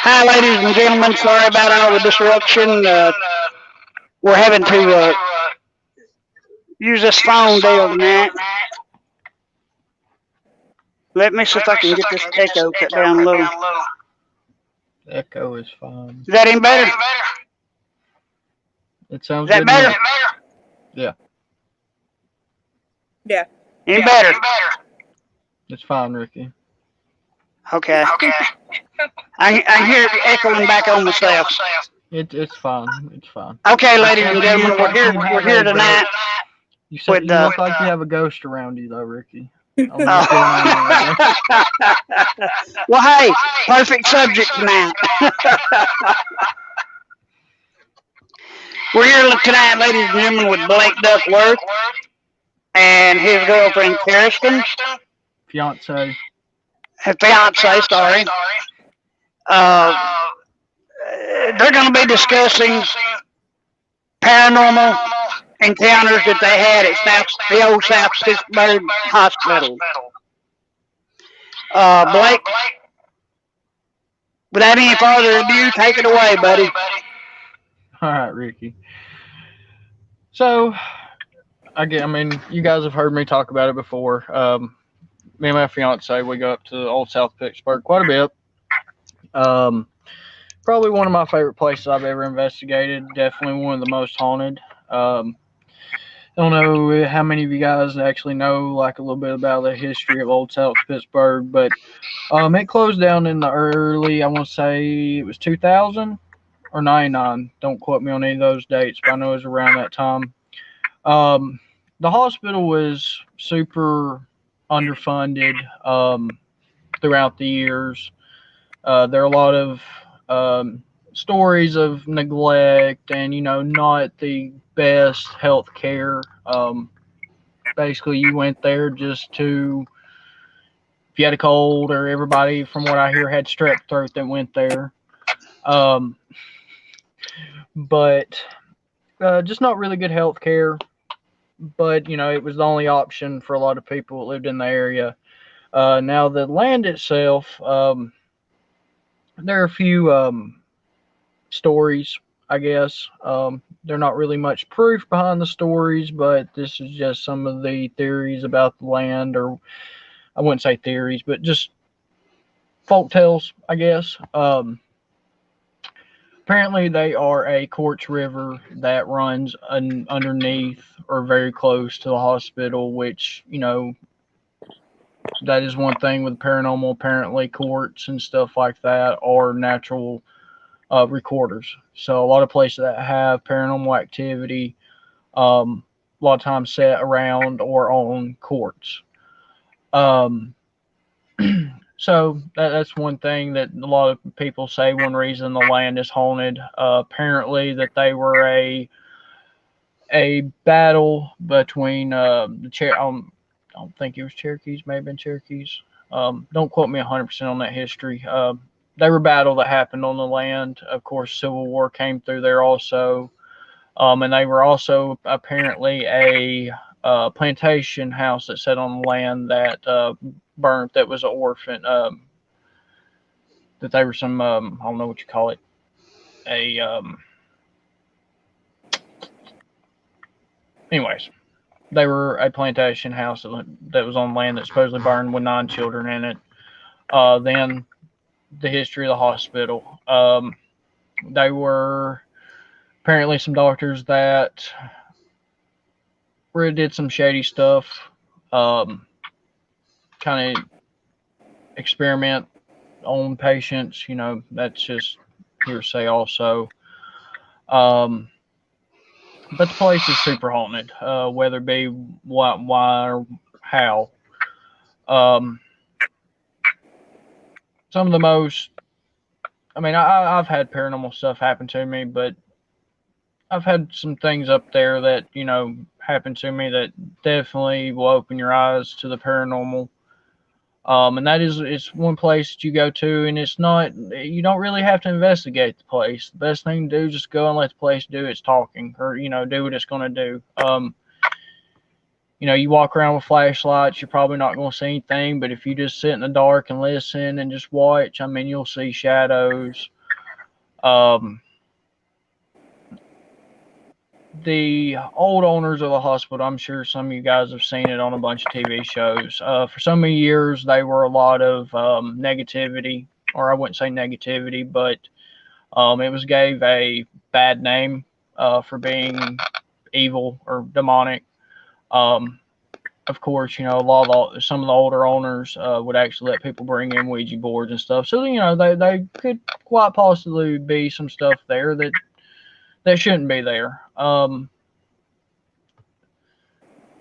Hi, ladies and gentlemen. Sorry about all the disruption. We're having to use this phone deal tonight. Let me see if I can get this echo cut down a little. Echo is fine. Is that any better? It sounds Is that good. better? Yeah. Yeah. Any better? It's fine, Ricky. Okay. I hear it echoing back on myself. It's fine. It's fine. Okay, ladies and gentlemen, we're here tonight. You said you look like you have a ghost around you, though, Ricky. I don't know Oh. what's going on there. Well, hey, perfect subject tonight. We're here tonight, ladies and gentlemen, with Blake Duckworth and his girlfriend, Kirsten. Fiance. His fiance, sorry. They're going to be discussing paranormal encounters that they had at the old South Pittsburgh Hospital. Blake, without any further ado, take it away, buddy. All right, Ricky. So, I mean, you guys have heard me talk about it before. Me and my fiance, we go up to old South Pittsburgh quite a bit. Probably one of my favorite places I've ever investigated. Definitely one of the most haunted. I don't know how many of you guys actually know like a little bit about the history of old South Pittsburgh, but it closed down in the early, I want to say it was 2000 or 99. Don't quote me on any of those dates, but I know it was around that time. The hospital was super underfunded throughout the years. There are a lot of stories of neglect and, not the best health care. Basically, you went there just to, if you had a cold, or everybody, from what I hear, had strep throat that went there. But just not really good health care. But, it was the only option for a lot of people that lived in the area. Now, the land itself, there are a few stories, I guess. They're not really much proof behind the stories, but this is just some of the theories about the land, or I wouldn't say theories, but just folk tales, I guess. Apparently, they are a quartz river that runs underneath or very close to the hospital, which, that is one thing with paranormal. Apparently, quartz and stuff like that are natural recorders. So a lot of places that have paranormal activity, a lot of times set around or on quartz. So that's one thing that a lot of people say. One reason the land is haunted. Apparently, that they were a battle between I don't think it was Cherokees, may have been Cherokees. Don't quote me 100% on that history. They were a battle that happened on the land. Of course, Civil War came through there also. And they were also apparently a plantation house that sat on the land that burnt, that was an orphan. That they were some, I don't know what you call it, anyways, they were a plantation house that was on land that supposedly burned with 9 children in it. Then the history of the hospital. They were apparently some doctors that really did some shady stuff, kind of experiment on patients. That's just hearsay also. But the place is super haunted, whether it be why or how. Some of the most, I've had paranormal stuff happen to me, but I've had some things up there that, happen to me that definitely will open your eyes to the paranormal. And that is, it's one place that you go to, and you don't really have to investigate the place. The best thing to do is just go and let the place do its talking, or, do what it's going to do. you walk around with flashlights, you're probably not going to see anything. But if you just sit in the dark and listen and just watch, I mean, you'll see shadows. The old owners of the hospital, I'm sure some of you guys have seen it on a bunch of TV shows. For so many years, they were a lot of negativity, or I wouldn't say negativity, but it gave a bad name for being evil or demonic. Of course, some of the older owners would actually let people bring in Ouija boards and stuff. So, they could quite possibly be some stuff there that shouldn't be there.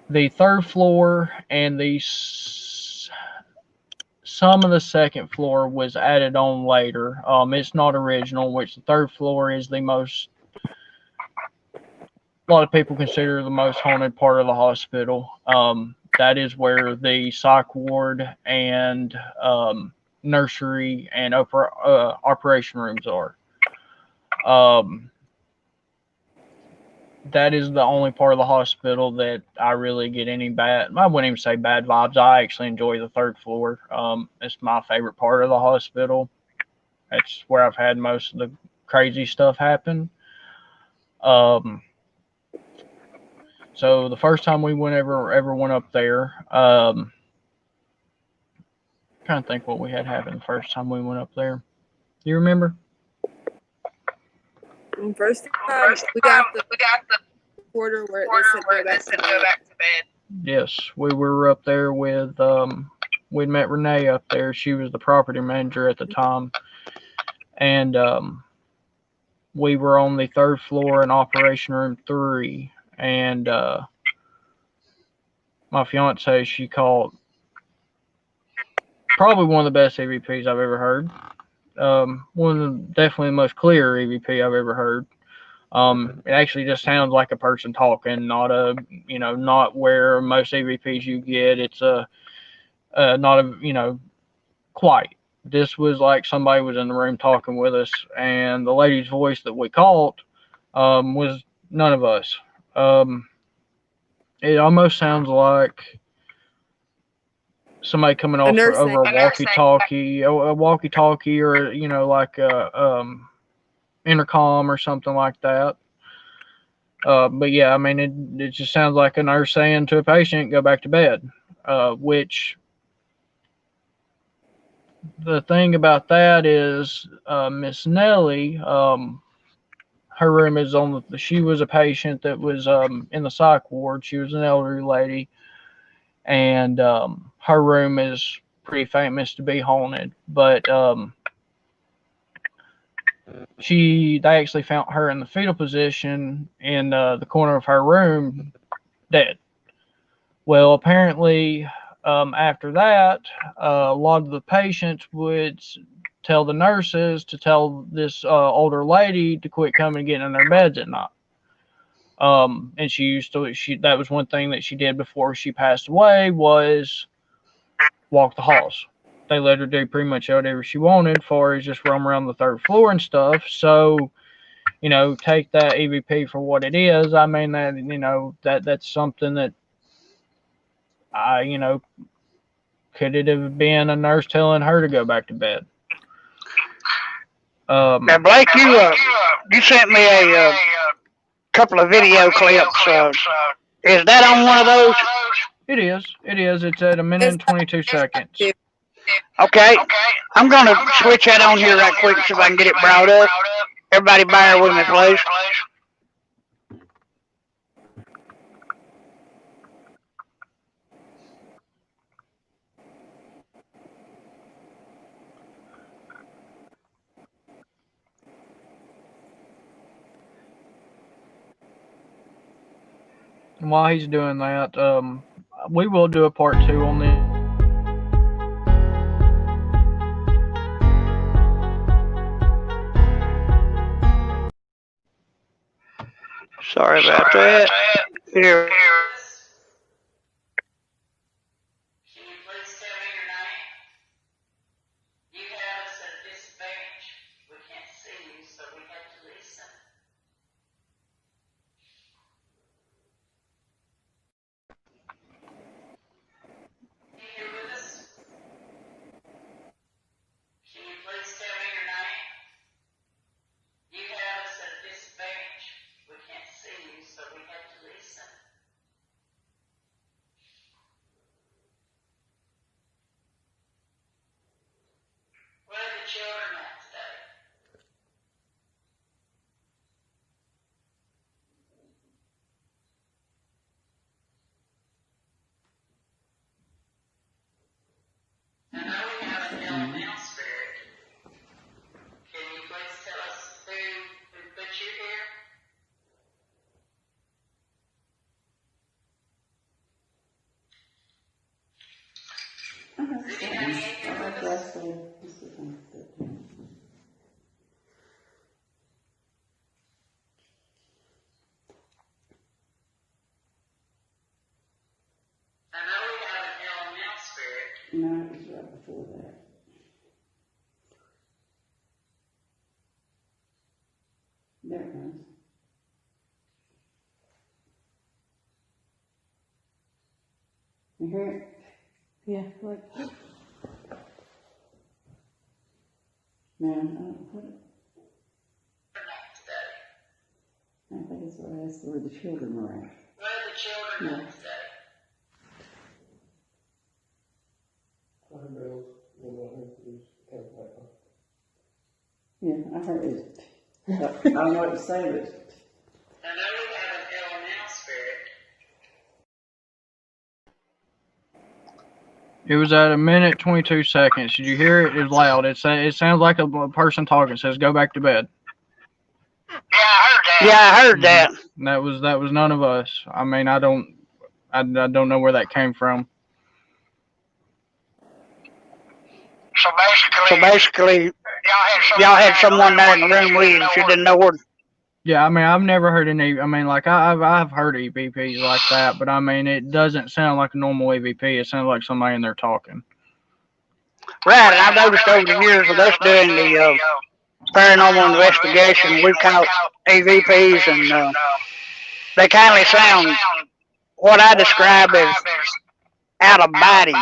The third floor and some of the second floor was added on later. It's not original, which the third floor is a lot of people consider the most haunted part of the hospital. That is where the psych ward and nursery and operation rooms are. That is the only part of the hospital that I really get I wouldn't even say bad vibes. I actually enjoy the third floor. It's my favorite part of the hospital. That's where I've had most of the crazy stuff happen. So the first time we ever went up there, trying to think what we had happen the first time we went up there. Do you remember? First time we got the quarter where they said go back to bed. Yes, we were up there with we'd met Renee up there. She was the property manager at the time, and we were on the third floor in operation room 3, and my fiance, she called probably one of the best EVPs I've ever heard. Definitely the most clear EVP I've ever heard. It actually just sounds like a person talking, not where most EVPs you get. It's not quite. This was like somebody was in the room talking with us, and the lady's voice that we caught was none of us. It almost sounds like somebody coming off over a walkie-talkie, or like a intercom or something like that. But yeah, I mean, it just sounds like a nurse saying to a patient, "Go back to bed." Which the thing about that is, Miss Nellie, her room is she was a patient that was in the psych ward. She was an elderly lady, and her room is pretty famous to be haunted. But they actually found her in the fetal position in the corner of her room, dead. Well, apparently, after that, a lot of the patients would tell the nurses to tell this older lady to quit coming and getting in their beds at night. And that was one thing that she did before she passed away, was walk the halls. They let her do pretty much whatever she wanted, as far as just roam around the third floor and stuff. So, take that EVP for what it is. I mean, that's something that could it have been a nurse telling her to go back to bed? Now, Blake, you sent me a couple of video clips. Is that on one of those? It is. It's at 1 minute and 22 seconds. Okay. I'm going to switch that on here right quick, see if I can get it brought up. Everybody bear with me, please. And while he's doing that, we will do a part 2 on this. Sorry about that. Here. You hear it? Yeah, look. No, I don't put it. I think it's where the children were at. Where the children were at. Yeah, I heard it. I don't know what to say, but. I know you have an L now spirit. It was at 1:22. Did you hear it? It was loud. It sounds like a person talking. It says, "Go back to bed." Yeah, I heard that. And that was none of us. I mean, I don't know where that came from. So basically, y'all had someone there in the room with you that you didn't know where. Yeah, I mean, I've never heard any. I mean, like I've heard EVPs like that, but I mean, it doesn't sound like a normal EVP. It sounds like somebody in there talking. Right, and I've noticed over the years with us doing the paranormal investigation, we've caught EVPs, and they kindly sound what I describe as out of body.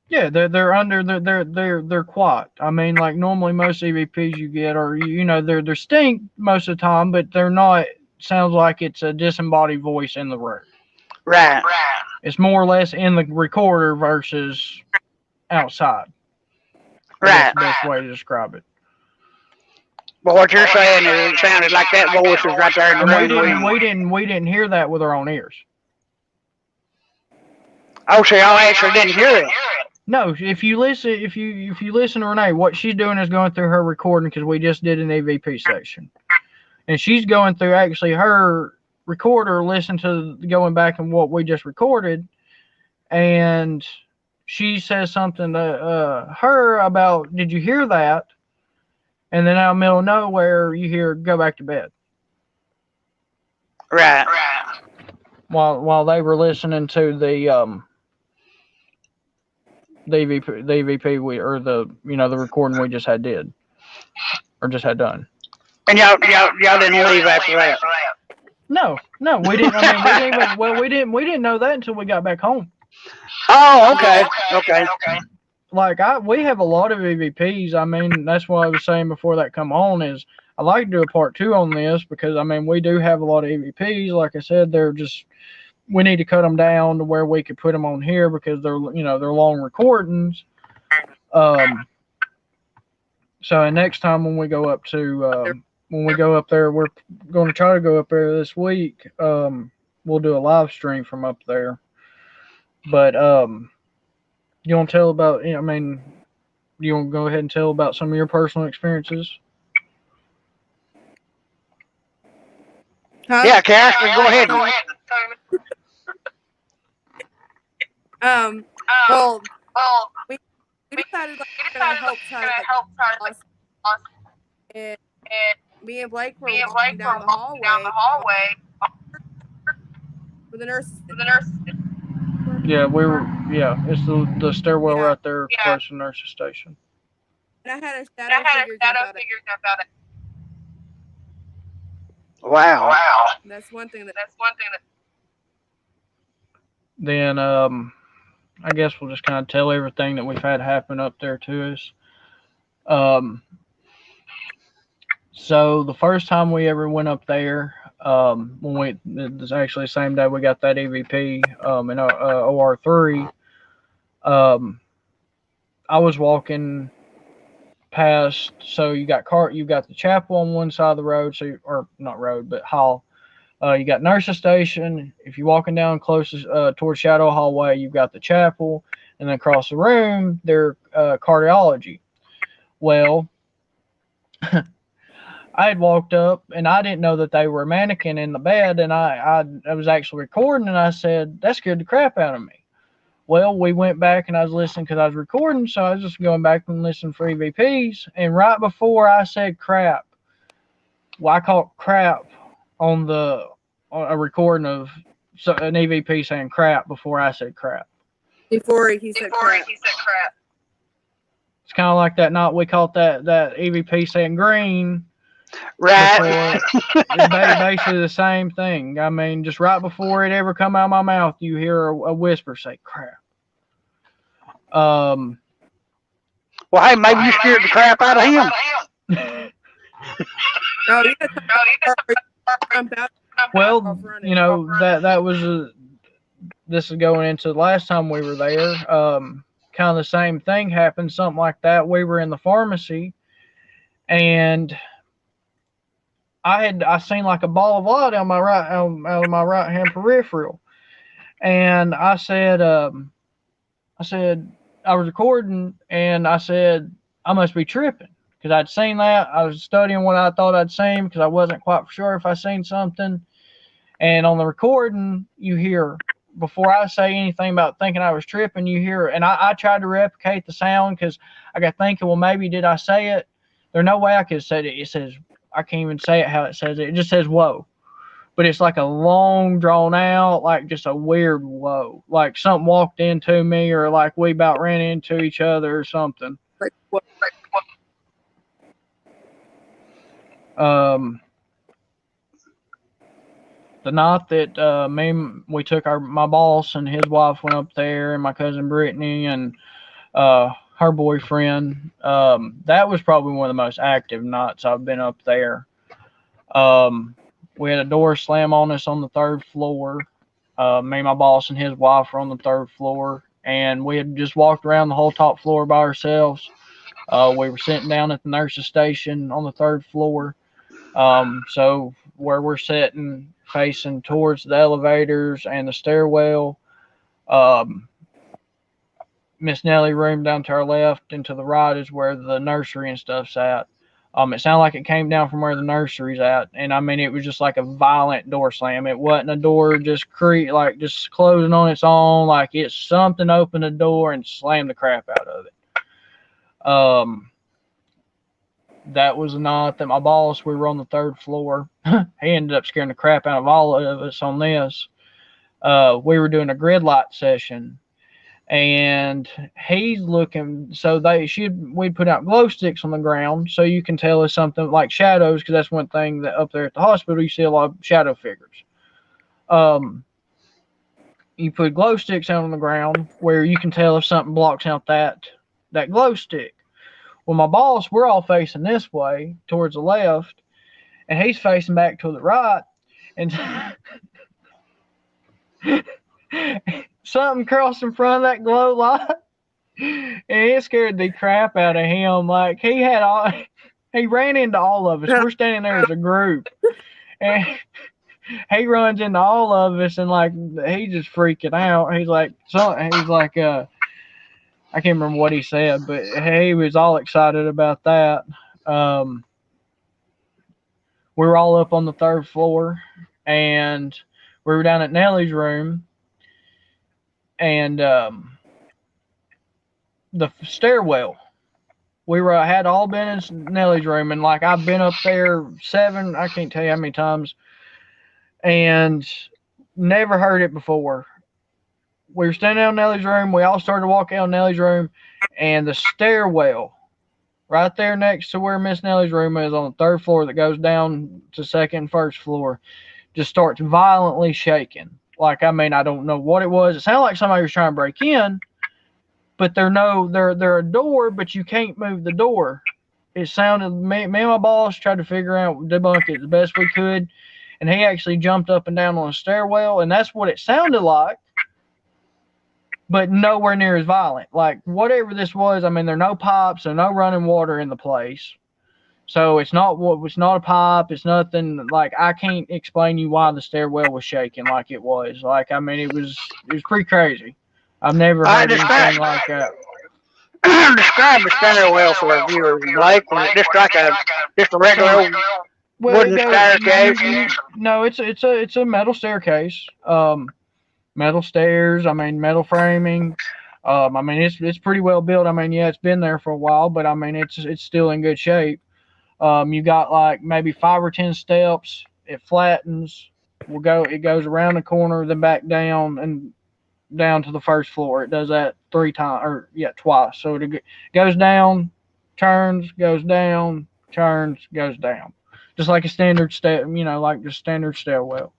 Yeah, they're quiet. I mean, like normally most EVPs you get are they're distinct most of the time, but they're not. Sounds like it's a disembodied voice in the room. Right. It's more or less in the recorder versus outside. Right. That's the best way to describe it. But what you're saying is it sounded like that voice was right there in the room. We didn't hear that with our own ears. Oh, so y'all actually didn't hear it? No, if you listen to Renee, what she's doing is going through her recording because we just did an EVP session, and she's going through actually her recorder, listen to going back and what we just recorded, and she says something to her about, "Did you hear that?" And then out of the middle of nowhere, you hear, "Go back to bed." Right. While they were listening to the EVP the recording we just had done. And y'all didn't leave after that? No, we didn't. I mean, we didn't know that until we got back home. Oh, okay. Like we have a lot of EVPs. I mean, that's what I was saying before that come on is I'd like to do a part 2 on this because I mean we do have a lot of EVPs. Like I said, we need to cut them down to where we could put them on here because they're long recordings. So next time when we go up there, we're going to try to go up there this week. We'll do a live stream from up there. But you want to tell about? You want to go ahead and tell about some of your personal experiences? Huh? Yeah, Cass, go ahead. Well, we decided to help try to and me and Blake were walking down the hallway with the nurses. Yeah, it's the stairwell right there close to the nurse's station. And I had a shadow figure jump out at Wow. That's one thing that. Then I guess we'll just kind of tell everything that we've had happen up there to us. So the first time we ever went up there, it was actually the same day we got that EVP in OR3. I was walking past, so you got the chapel on one side of the road, or not road, but hall. You got nurse's station. If you're walking down closest towards Shadow Hallway, you've got the chapel, and then across the room, they're cardiology. Well, I had walked up, and I didn't know that they were a mannequin in the bed, and I was actually recording, and I said, that scared the crap out of me. Well, we went back, and I was listening because I was recording, so I was just going back and listening for EVPs, and right before I said crap, well, I caught crap on a recording of an EVP saying crap before I said crap. Before he said crap. It's kind of like that night we caught that EVP saying green, Right. Basically the same thing. I mean, just right before it ever come out of my mouth, you hear a whisper say, "Crap." Well, hey, maybe you scared the crap out of him. Oh, yeah. Jump out. Well, you know that was this is going into the last time we were there. Kind of the same thing happened, something like that. We were in the pharmacy, and I seen like a ball of light on my right out of my right hand peripheral, and I said I was recording, and I said I must be tripping because I'd seen that. I was studying what I thought I'd seen because I wasn't quite sure if I seen something. And on the recording, you hear, before I say anything about thinking I was tripping, you hear, and I tried to replicate the sound because I got thinking, well, maybe did I say it? There's no way I could say it. It says, I can't even say it how it says it. It just says whoa. But it's like a long, drawn out, like just a weird whoa. Like something walked into me, or like we about ran into each other or something. The night that we took my boss and his wife went up there, and my cousin Brittany and her boyfriend. That was probably one of the most active nights I've been up there. We had a door slam on us on the third floor. Me, my boss, and his wife were on the third floor, and we had just walked around the whole top floor by ourselves. We were sitting down at the nurse's station on the third floor. So where we're sitting, facing towards the elevators and the stairwell, Miss Nellie room down to our left, and to the right is where the nursery and stuff's at. It sounded like it came down from where the nursery's at, and I mean it was just like a violent door slam. It wasn't a door just like just closing on its own, like it's something opened the door and slammed the crap out of it. That was the night that my boss, we were on the third floor. He ended up scaring the crap out of all of us on this. We were doing a grid light session, and he's looking. So we'd put out glow sticks on the ground so you can tell us something like shadows, because that's one thing that up there at the hospital you see a lot of shadow figures. You put glow sticks out on the ground where you can tell if something blocks out that glow stick. Well, my boss, we're all facing this way towards the left, and he's facing back to the right, and something crossed in front of that glow light, and it scared the crap out of him. Like he ran into all of us. We're standing there as a group, and he runs into all of us, and like he just freaking out. He's like, I can't remember what he said, but he was all excited about that. We were all up on the third floor, and we were down at Nellie's room, and the stairwell. I had all been in Nellie's room, and like I've been up there I can't tell you how many times, and never heard it before. We were standing out in Nellie's room. We all started to walk out in Nellie's room, and the stairwell right there next to where Miss Nellie's room is on the third floor that goes down to second and first floor just starts violently shaking. Like, I mean, I don't know what it was. It sounded like somebody was trying to break in, but they're a door, but you can't move the door. It sounded, me and my boss tried to debunk it the best we could, and he actually jumped up and down on the stairwell, and that's what it sounded like. But nowhere near as violent. Like, whatever this was, I mean, there are no pipes, there's no running water in the place. So it's not a pipe, it's nothing. Like, I can't explain you why the stairwell was shaking like it was. Like, I mean, it was pretty crazy. I've never heard anything like that. Describe the stairwell for our viewers, Blake. Just like a regular old wooden staircase. No, it's a metal staircase. Metal stairs, I mean, metal framing. I mean, it's pretty well built. I mean, yeah, it's been there for a while, but I mean, it's still in good shape. You got like maybe 5 or 10 steps. It flattens. It goes around the corner, then back down and down to the first floor. It does that twice. So it goes down, turns, goes down, turns, goes down. just like a standard like the standard stairwell.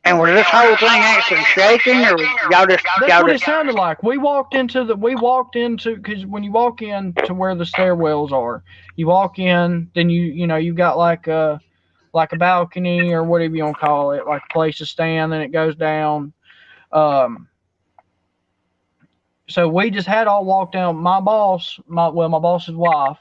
And was this whole thing actually shaking, or That's what it sounded like. We walked into because when you walk in to where the stairwells are, you walk in, then you got like a balcony or whatever you want to call it, like a place to stand, then it goes down. So we just had all walked down. My boss's wife,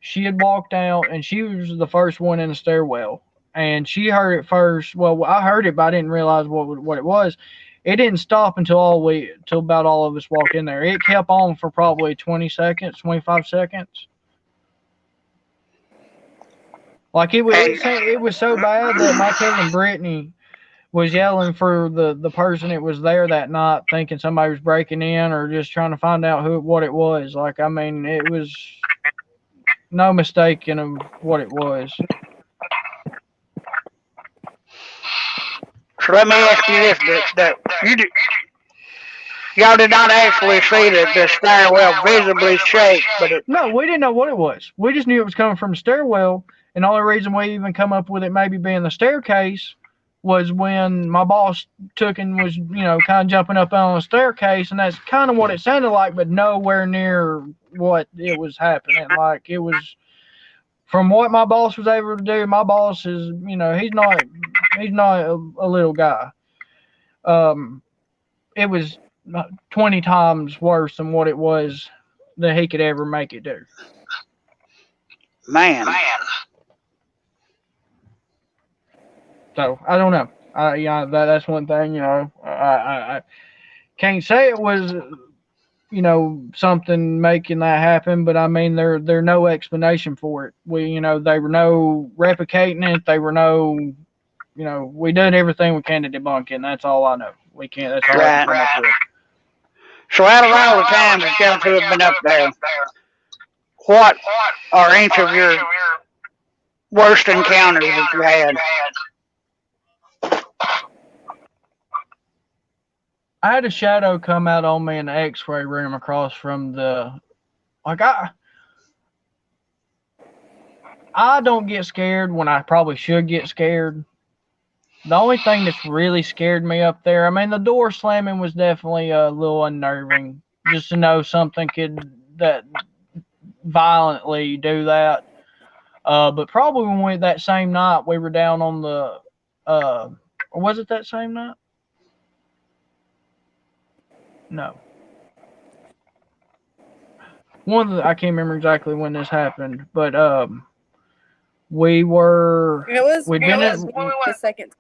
she had walked out, and she was the first one in the stairwell. And she heard it first. Well, I heard it, but I didn't realize what it was. It didn't stop until about all of us walked in there. It kept on for probably 20 seconds, 25 seconds. Like it was so bad that my cousin Brittany was yelling for the person that was there that night, thinking somebody was breaking in or just trying to find out what it was. Like, I mean, it was no mistaking of what it was. So let me ask you this: y'all did not actually see the stairwell visibly shake, but no, we didn't know what it was. We just knew it was coming from the stairwell, and the only reason we even come up with it maybe being the staircase was when my boss took and was kind of jumping up on the staircase, and that's kind of what it sounded like, but nowhere near what it was happening. Like, it was, from what my boss was able to do. My boss is, he's not a little guy. It was 20 times worse than what it was that he could ever make it do. Man. So I don't know. That's one thing. I can't say it was something making that happen, but I mean there no explanation for it. They were no replicating it. They were no, we done everything we can to debunk it, and that's all I know. We can't. That's all I can come up with. So out of all the times that y'all two have been up there, what are each of your worst encounters that you had? I had a shadow come out on me in the X-ray room across from I don't get scared when I probably should get scared. The only thing that's really scared me up there, I mean, the door slamming was definitely a little unnerving, just to know something could that violently do that. But probably when that same night we were down on the, or was it that same night? No. I can't remember exactly when this happened, but we were. It was we'd when been we were the second.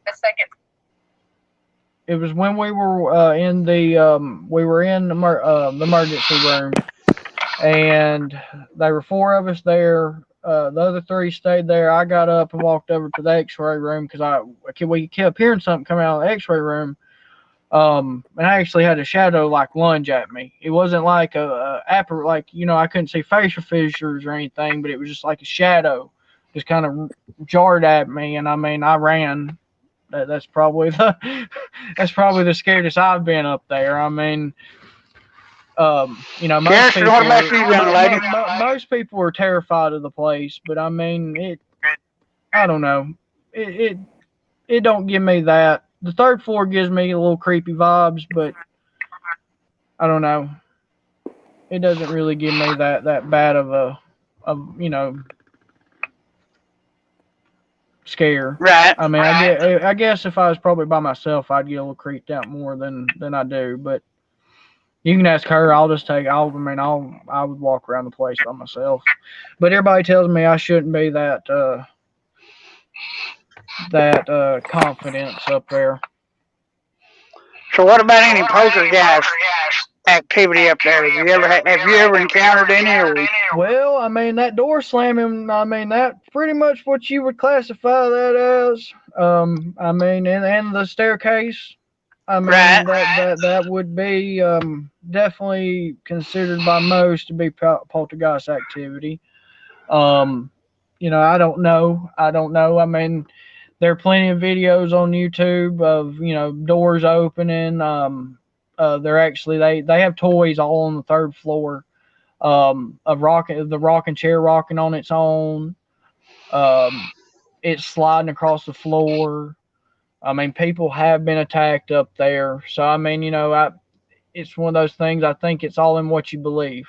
It was when we were in the emergency room, and there were 4 of us there. The other 3 stayed there. I got up and walked over to the X-ray room because we kept hearing something come out of the X-ray room. And I actually had a shadow like lunge at me. It wasn't like I couldn't see facial features or anything, but it was just like a shadow, just kind of jarred at me. And I mean, I ran. That's probably the scariest I've been up there. I mean, most people were terrified of the place, but I mean, I don't know. It don't give me that. The 3rd floor gives me a little creepy vibes, but I don't know. It doesn't really give me that bad of a scare. Right. I mean, I guess if I was probably by myself, I'd get a little creeped out more than I do. But you can ask her. I would walk around the place by myself. But everybody tells me I shouldn't be that confidence up there. So what about any poltergeist activity up there? Have you ever encountered any? Well, I mean, that door slamming, I mean, that's pretty much what you would classify that as. I mean, and the staircase. I mean, that would be definitely considered by most to be poltergeist activity. I don't know. I mean, there are plenty of videos on YouTube of doors opening. They have toys all on the 3rd floor. The rocking chair rocking on its own. It's sliding across the floor. I mean, people have been attacked up there. So, I mean, it's one of those things. I think it's all in what you believe.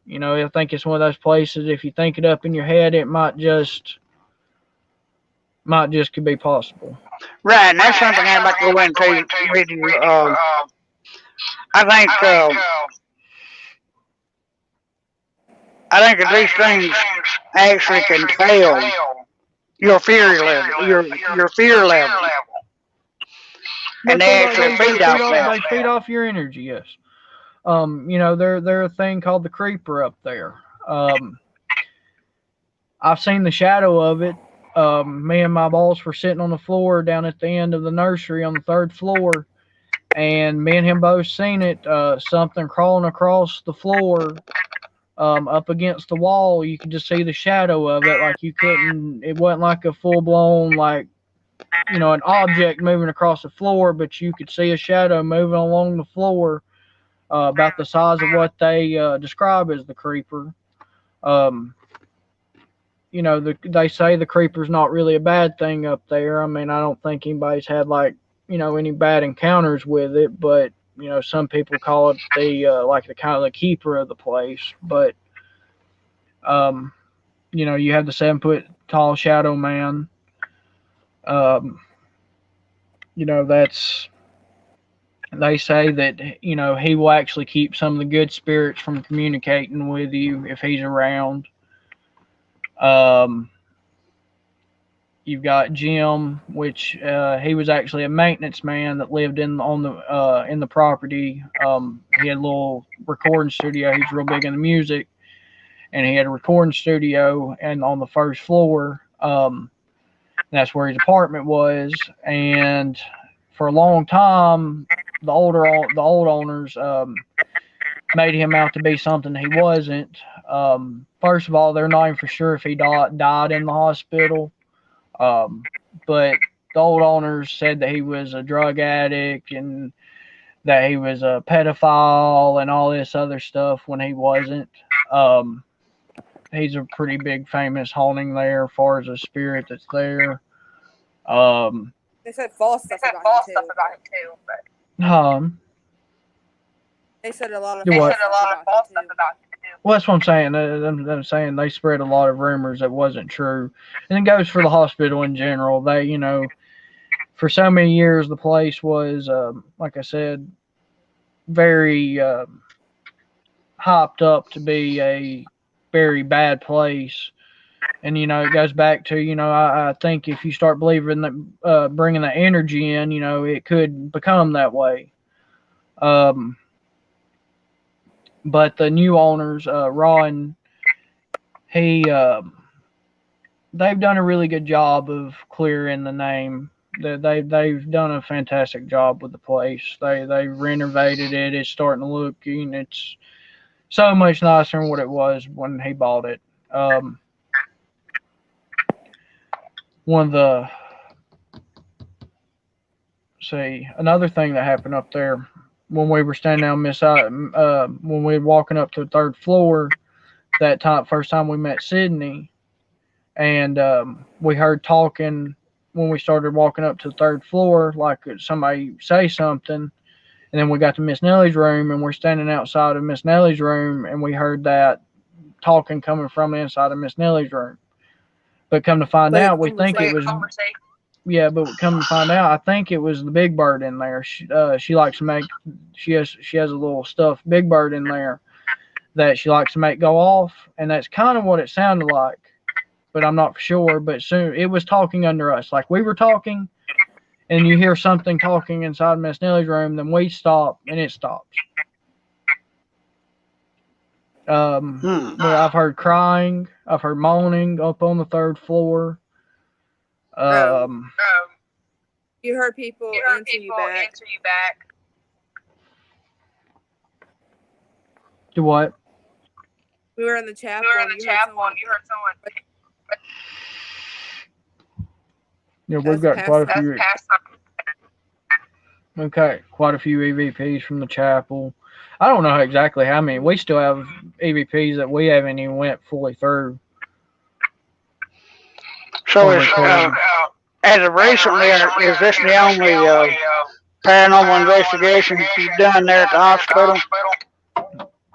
I think it's one of those places. If you think it up in your head, it might just could be possible. Right, and that's something I'd like to go into with you. I think I think that these things actually can tell your fear level, your fear level, and they actually feed off that. They feed off your energy. Yes. They're a thing called the creeper up there. I've seen the shadow of it. Me and my boss were sitting on the floor down at the end of the nursery on the third floor, and me and him both seen it. Something crawling across the floor, up against the wall. You could just see the shadow of it. Like you couldn't. It wasn't like a full blown an object moving across the floor, but you could see a shadow moving along the floor, about the size of what they describe as the creeper. Um, they say the creeper's not really a bad thing up there. I mean, I don't think anybody's had any bad encounters with it, but some people call it the kind of the keeper of the place. But you have the 7 foot tall shadow man. That's they say that he will actually keep some of the good spirits from communicating with you if he's around. You've got Jim, which he was actually a maintenance man that lived in the property. He had a little recording studio. He's real big into music, and he had a recording studio and on the first floor. That's where his apartment was, and for a long time, the old owners made him out to be something he wasn't. First of all, they're not even for sure if he died in the hospital. But the old owners said that he was a drug addict and that he was a pedophile and all this other stuff when he wasn't. He's a pretty big famous haunting there as far as a spirit that's there. They said false stuff about him too. They said a lot of false stuff about him too. Well, that's what I'm saying. I'm saying they spread a lot of rumors that wasn't true, and it goes for the hospital in general. They, for so many years, the place was, like I said, very hopped up to be a very bad place. And it goes back to I think if you start believing that bringing the energy in, it could become that way. But the new owners, Ron, they've done a really good job of clearing the name. They've done a fantastic job with the place. They renovated it. It's starting to look, it's so much nicer than what it was when he bought it. Another thing that happened up there when we were standing down when we were walking up to the third floor that first time we met Sydney, and we heard talking when we started walking up to the third floor, like somebody say something, and then we got to Miss Nellie's room, and we're standing outside of Miss Nellie's room, and we heard that talking coming from the inside of Miss Nellie's room. But come to find out, we think it was. Yeah, but come to find out, I think it was the Big Bird in there. She likes to make. She has a little stuffed Big Bird in there that she likes to make go off, and that's kind of what it sounded like. But I'm not for sure. But soon it was talking under us, like we were talking, and you hear something talking inside Miss Nellie's room, then we stop, and it stops. I've heard crying. I've heard moaning up on the third floor. You heard people answer you back. Do what? We were in the chapel. You heard someone. Yeah, we've got quite a few. Okay, quite a few EVPs from the chapel. I don't know exactly how many. We still have EVPs that we haven't even went fully through. So or is, recording. as of recently, is this the only paranormal investigation you've done there at the hospital?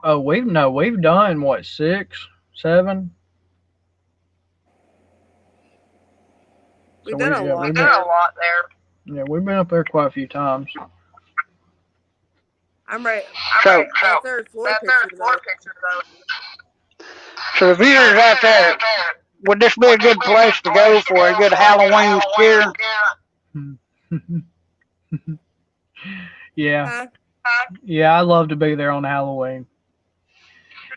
Oh, we've done what, 6, 7? We've done a lot we've there. Yeah, we've been up there quite a few times. I'm right. So, That third floor picture though. so the viewers out there, would this be a good place to go for a good Halloween scare? Yeah, yeah, I love to be there on Halloween.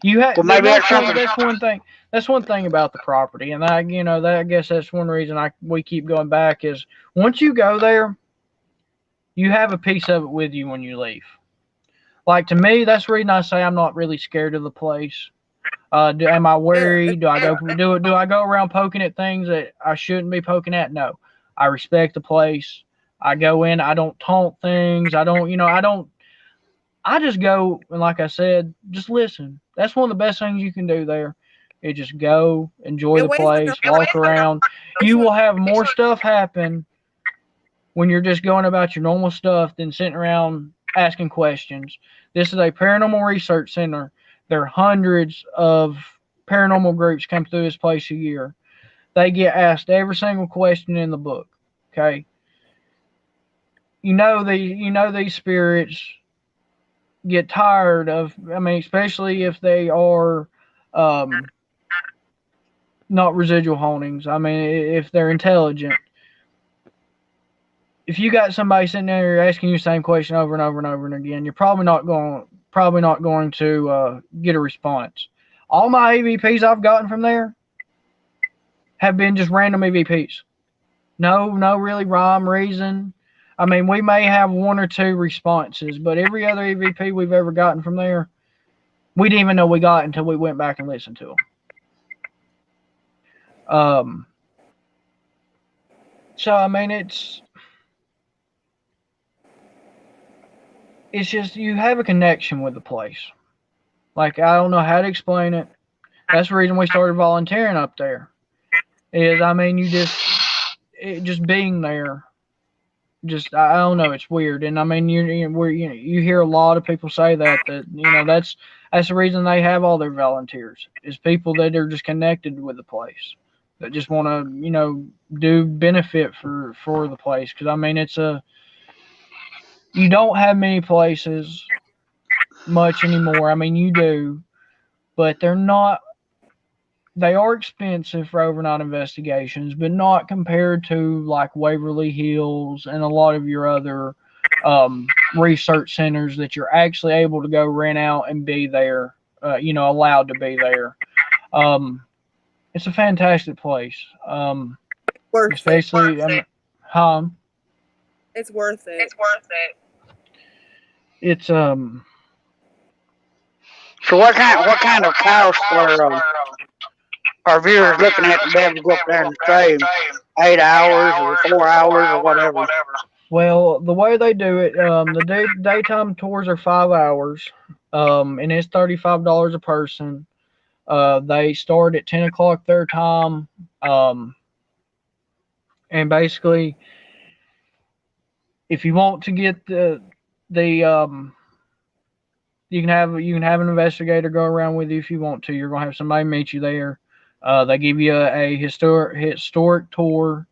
Well, maybe that's something. That's one thing. That's one thing about the property, and I guess that's one reason we keep going back is once you go there, you have a piece of it with you when you leave. Like to me, that's the reason I say I'm not really scared of the place. Am I worried? Do I go around poking at things that I shouldn't be poking at? No, I respect the place. I go in. I don't taunt things. I don't. I just go and, like I said, just listen. That's one of the best things you can do there. Is just go, enjoy the place, walk around. You will have more stuff happen when you're just going about your normal stuff than sitting around asking questions. This is a paranormal research center. There are hundreds of paranormal groups come through this place a year. They get asked every single question in the book. Okay. These spirits get tired of, especially if they are not residual hauntings. If they're intelligent. If you got somebody sitting there asking you the same question over and over and over and again, you're probably not going to get a response. All my EVPs I've gotten from there have been just random EVPs. No really rhyme, reason. We may have 1 or 2 responses, but every other EVP we've ever gotten from there, we didn't even know we got until we went back and listened to them. It's just you have a connection with the place. Like, I don't know how to explain it. That's the reason we started volunteering up there. Just being there. Just I don't know, it's weird, and you hear a lot of people say that that's the reason they have all their volunteers is people that are just connected with the place that just want to do benefit for the place because you don't have many places much anymore. You do, but they are expensive for overnight investigations, but not compared to like Waverly Hills and a lot of your other research centers that you're actually able to go rent out and be there, allowed to be there. It's a fantastic place. Especially, it's worth it. It's So what kind of cost for our viewers looking at the bed to go up there and stay 8 hours or 4 hours or whatever? Well, the way they do it, the daytime tours are 5 hours, and it's $35 a person. They start at 10 o'clock their time, and basically, if you want to get you can have an investigator go around with you if you want to. You're gonna have somebody meet you there. They give you a historic tour.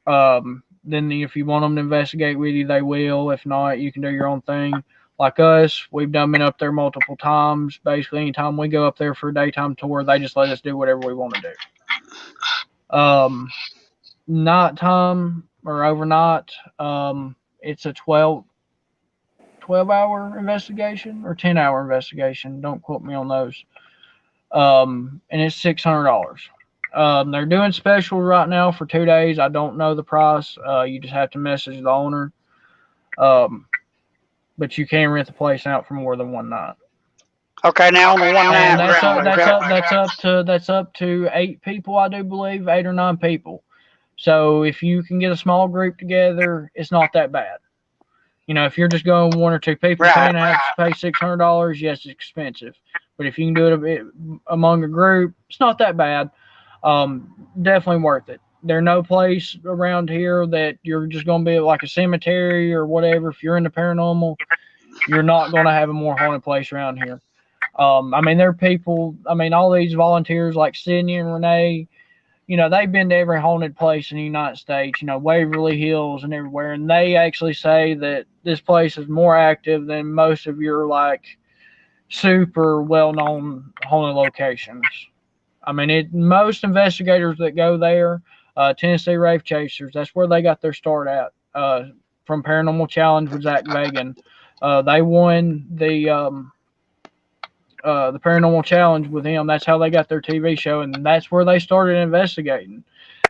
Then if you want them to investigate with you, they will. If not, you can do your own thing. Like us, we've been up there multiple times. Basically, anytime we go up there for a daytime tour, they just let us do whatever we want to do. Nighttime or overnight, it's a 12-hour investigation or 10-hour investigation. Don't quote me on those. And it's $600. They're doing specials right now for 2 days. I don't know the price. You just have to message the owner. But you can rent the place out for more than one night. Okay, now only one night. That's up to 8 people, I do believe, 8 or 9 people. So if you can get a small group together, it's not that bad. If you're just going 1 or 2 people, you're going to have to pay $600. Yes, it's expensive. But if you can do it among a group, it's not that bad. Definitely worth it. There's no place around here that you're just going to be like a cemetery or whatever. If you're into paranormal, you're not going to have a more haunted place around here. I mean, there are people, I mean, all these volunteers like Sydney and Renee, you know, they've been to every haunted place in the United States, you know, Waverly Hills and everywhere. And they actually say that this place is more active than most of your, like, super well-known haunted locations. I mean, most investigators that go there, Tennessee Wraith Chasers, that's where they got their start at, from Paranormal Challenge with Zach Vagan. They won the Paranormal Challenge with him. That's how they got their TV show, and that's where they started investigating.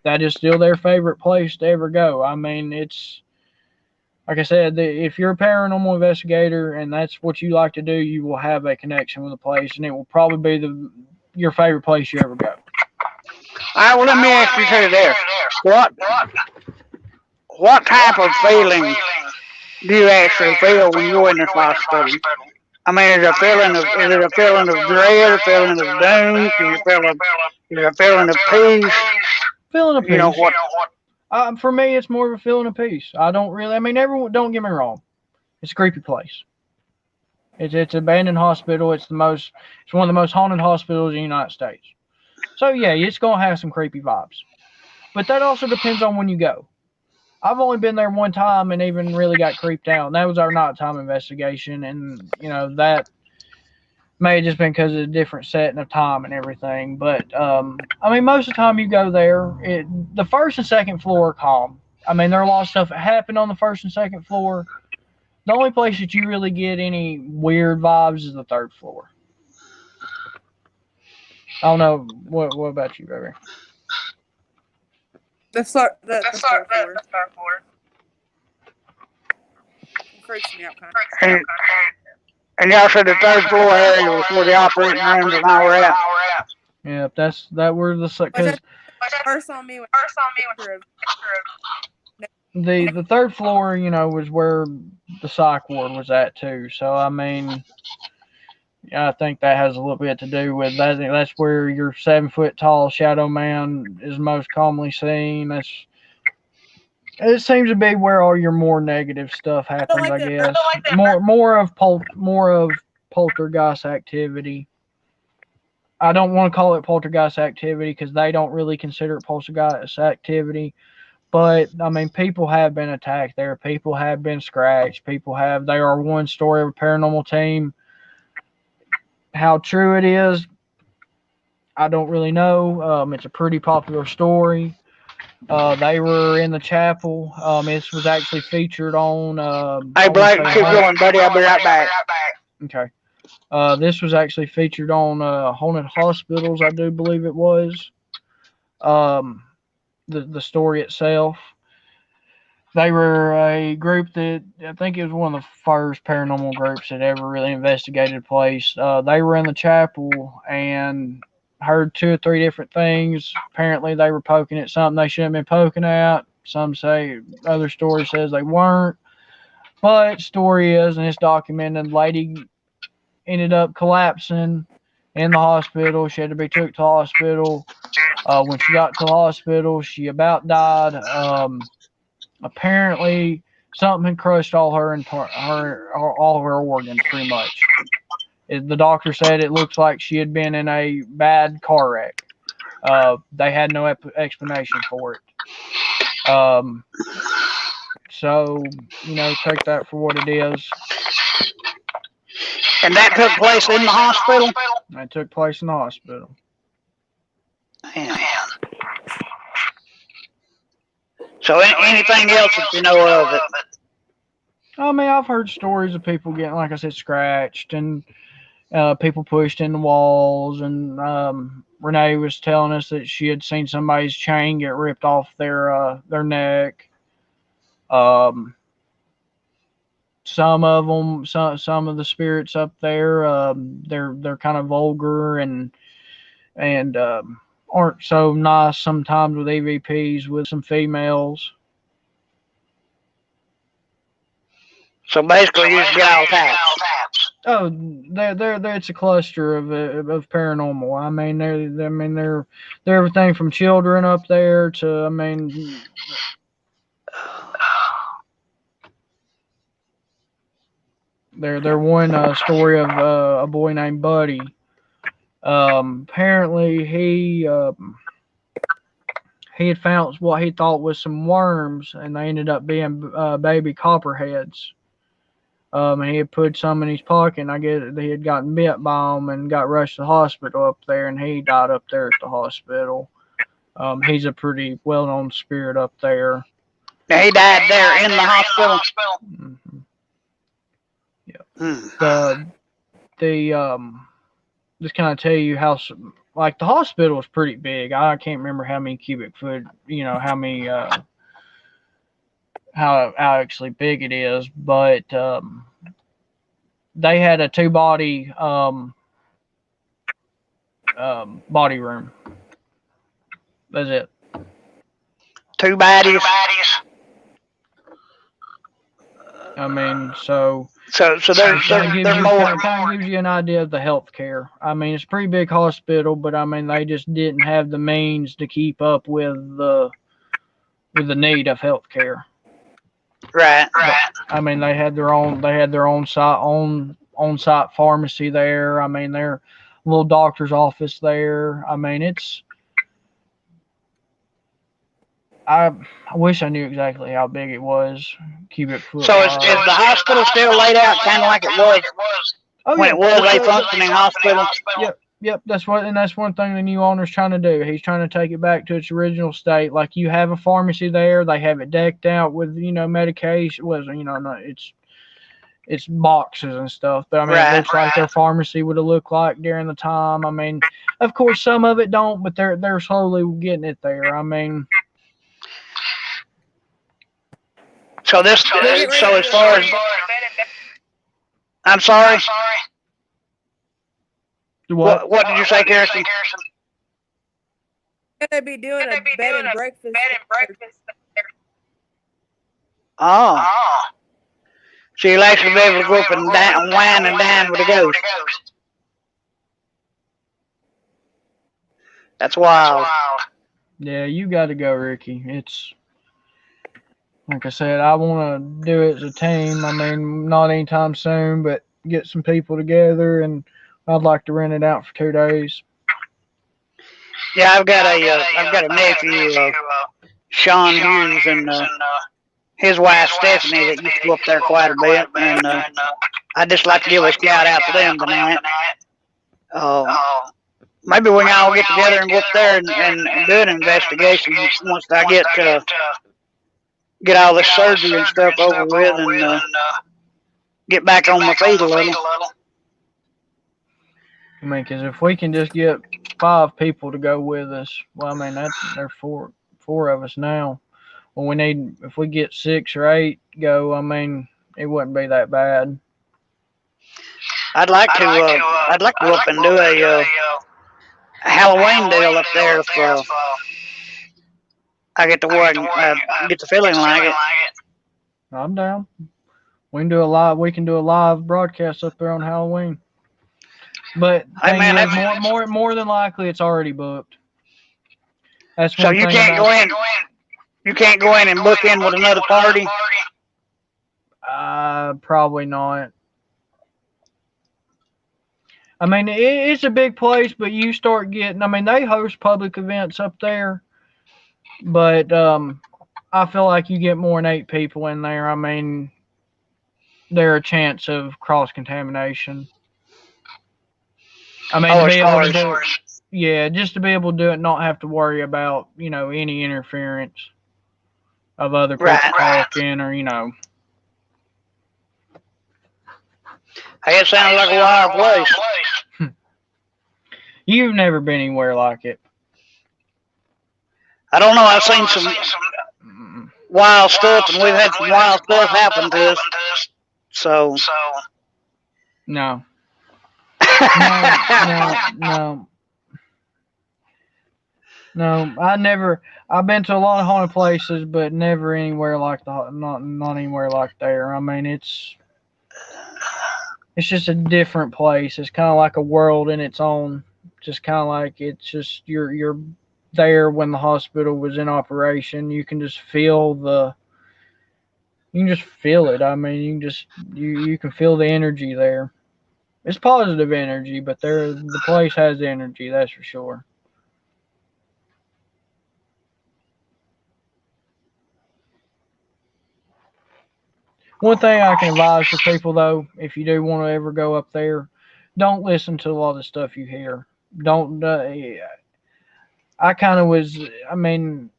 That is still their favorite place to ever go. I mean, it's like I said, if you're a paranormal investigator and that's what you like to do, you will have a connection with the place, and it will probably be your favorite place you ever go. All right, well, let me ask you too there. What type of feeling do you actually feel when you're in this hospital? I mean, is it a feeling of dread, a feeling of doom, is it a feeling of peace? Feeling of peace. You know what? For me, it's more of a feeling of peace. I mean, everyone, don't get me wrong. It's a creepy place. It's an abandoned hospital. It's one of the most haunted hospitals in the United States. So yeah, it's gonna have some creepy vibes. But that also depends on when you go. I've only been there one time and even really got creeped out. And that was our nighttime investigation, and you know that may have just been because of the different setting of time and everything. But I mean, most of the time you go there, the first and second floor are calm. I mean, there are a lot of stuff that happened on the first and second floor. The only place that you really get any weird vibes is the third floor. I don't know. What about you, baby? The third floor. It freaks me out kind of. And y'all said the third floor area was where the operating rooms and all were at. Yeah, that were the because First on me. The third floor, you know, was where the psych ward was at too. So I mean, I think that has a little bit to do with that. That's where your 7 foot tall shadow man is most commonly seen. It seems to be where all your more negative stuff happens. I guess more of poltergeist activity. I don't want to call it poltergeist activity because they don't really consider it poltergeist activity. But I mean, people have been attacked there. People have been scratched. They are one story of a paranormal team. How true it is, I don't really know. It's a pretty popular story. They were in the chapel. This was actually featured on. Hey, Blake, keep going, buddy. I'll be right back. Okay. This was actually featured on Haunted Hospitals, I do believe it was. The story itself. They were a group that I think it was one of the first paranormal groups that ever really investigated a place. They were in the chapel and heard 2 or 3 different things. Apparently, they were poking at something they shouldn't have been poking at. Some say, other story says they weren't. But story is, and it's documented, the lady ended up collapsing in the hospital. She had to be took to the hospital. When she got to the hospital, she about died. Apparently, something had crushed all her organs, pretty much. The doctor said it looks like she had been in a bad car wreck. They had no explanation for it. So, you know, take that for what it is. And that took place in the hospital? That took place in the hospital. Man. So anything else that you know of it? I mean, I've heard stories of people getting, like I said, scratched and people pushed in the walls. And Renee was telling us that she had seen somebody's chain get ripped off their neck. Some of them, some of the spirits up there, they're kind of vulgar and aren't so nice sometimes with EVPs with some females. So basically, you just get all types. Oh, they're it's a cluster of paranormal. I mean, they're everything from children up there to, I mean, they're one story of a boy named Buddy. Apparently he had found what he thought was some worms, and they ended up being baby copperheads. And he had put some in his pocket, and I guess he had gotten bit by them and got rushed to the hospital up there, and he died up there at the hospital. He's a pretty well-known spirit up there. Now, he died there in the hospital. Mm-hmm. Yeah. Hmm. Just kind of tell you how, like, the hospital is pretty big. I can't remember how many cubic foot, how many, how actually big it is, but they had a two-body body room. That's it. Two bodies. I mean, so there's more. Kind of gives you an idea of the health care. I mean, it's a pretty big hospital, but I mean, they just didn't have the means to keep up with the need of health care. Right. I mean, they had their own site pharmacy there. I mean, their little doctor's office there. I mean, I wish I knew exactly how big it was, cubic foot. So is the hospital still laid out kind of like it was when it was a functioning hospital? Yep. That's one thing the new owner's trying to do. He's trying to take it back to its original state. Like, you have a pharmacy there, they have it decked out with medication. It's boxes and stuff. But I mean, it looks like their pharmacy would have looked like during the time. I mean, of course, some of it don't, but they're slowly getting it there. I mean. So as far as, I'm sorry. What did you say, Kirsten? They'd be doing a bed and breakfast. Oh. So you'll actually be able to go up and wine and dine with a ghost. That's wild. Yeah, you got to go, Ricky. It's, like I said, I want to do it as a team. I mean, not anytime soon, but get some people together, and I'd like to rent it out for 2 days. Yeah, I've got a nephew, Sean Hughes, and his wife Stephanie that used to go up there quite a bit, and I'd just like to give a shout out to them tonight. Maybe we can all get together and go up there and do an investigation once I get all this surgery and stuff over with, and get back on my feet a little. I mean, because if we can just get 5 people to go with us, well, I mean, there's four of us now. Well, if we get 6 or 8 go, I mean, it wouldn't be that bad. I'd like to go up and do a Halloween deal up there if I get to work and get the feeling like it. I'm down. We can do a live broadcast up there on Halloween. But more than likely, it's already booked. That's so you can't go in. You can't go in and book in with another party. Probably not. I mean, it's a big place, but you start getting. I mean, they host public events up there, but I feel like you get more than 8 people in there. I mean, there's a chance of cross contamination. I mean, just to be able to do it, not have to worry about any interference of other people talking or Hey, it sounds like a wild place. You've never been anywhere like it. I don't know. I've seen some wild stuff, and we've had some wild stuff happen to us. So. No. No. I've been to a lot of haunted places, but never anywhere like not anywhere like there. I mean, it's just a different place. It's kind of like a world in its own. Just kind of like it's just you're there when the hospital was in operation. You can just feel you can just feel it. I mean, you can feel the energy there. It's positive energy, but the place has energy, that's for sure. One thing I can advise for people though, if you do want to ever go up there, don't listen to a lot of the stuff you hear. Don't. I kind of was. I mean,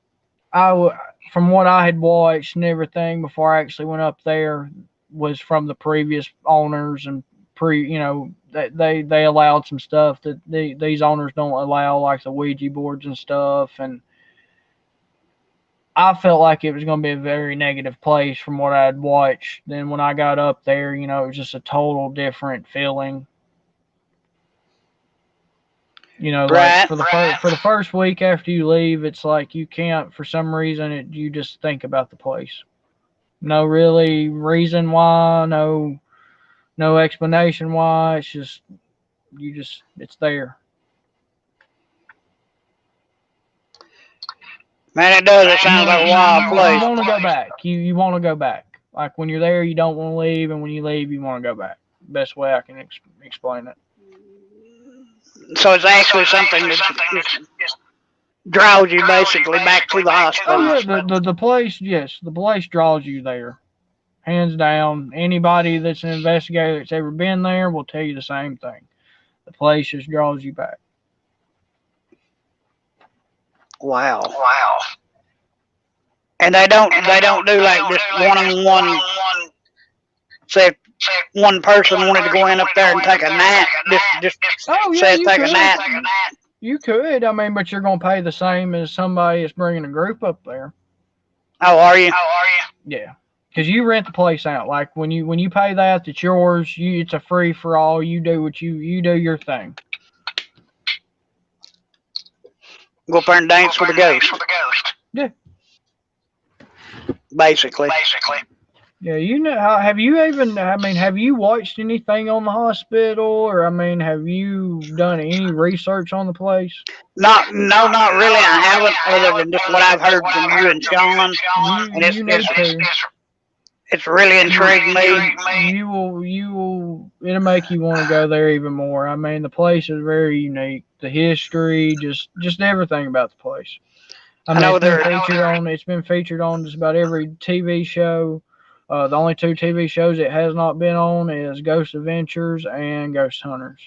from what I had watched and everything before I actually went up there was from the previous owners and that they allowed some stuff that these owners don't allow, like the Ouija boards and stuff. And I felt like it was going to be a very negative place from what I had watched. Then when I got up there, it was just a total different feeling. Like for the first week after you leave, it's like you can't, for some reason, you just think about the place. No really reason why, no explanation why. It's just it's there. Man, it does. It sounds like a wild place. You want to go back. You want to go back. Like when you're there, you don't want to leave, and when you leave, you want to go back. Best way I can explain it. So it's actually something that draws you basically back to the hospital. Oh yeah, the place, yes, the place draws you there, hands down. Anybody that's an investigator that's ever been there will tell you the same thing. The place just draws you back. Wow. And they don't do like this one-on-one. Say if one person wanted to go in up there and take a nap, just say take a nap. You could, I mean, but you're gonna pay the same as somebody that's bringing a group up there. Oh, are you? Yeah, because you rent the place out. Like when you pay that, it's yours. It's a free for all. You do what you do your thing. Go up there and dance with the ghost. Yeah. Basically. Yeah, have you watched anything on the hospital, or have you done any research on the place? Not really. I haven't, other than just what I've heard from you and Sean. It's really intrigued me. It'll make you want to go there even more. I mean, the place is very unique. The history, just everything about the place. It's been featured on just about every TV show. The only two TV shows it has not been on is Ghost Adventures and Ghost Hunters.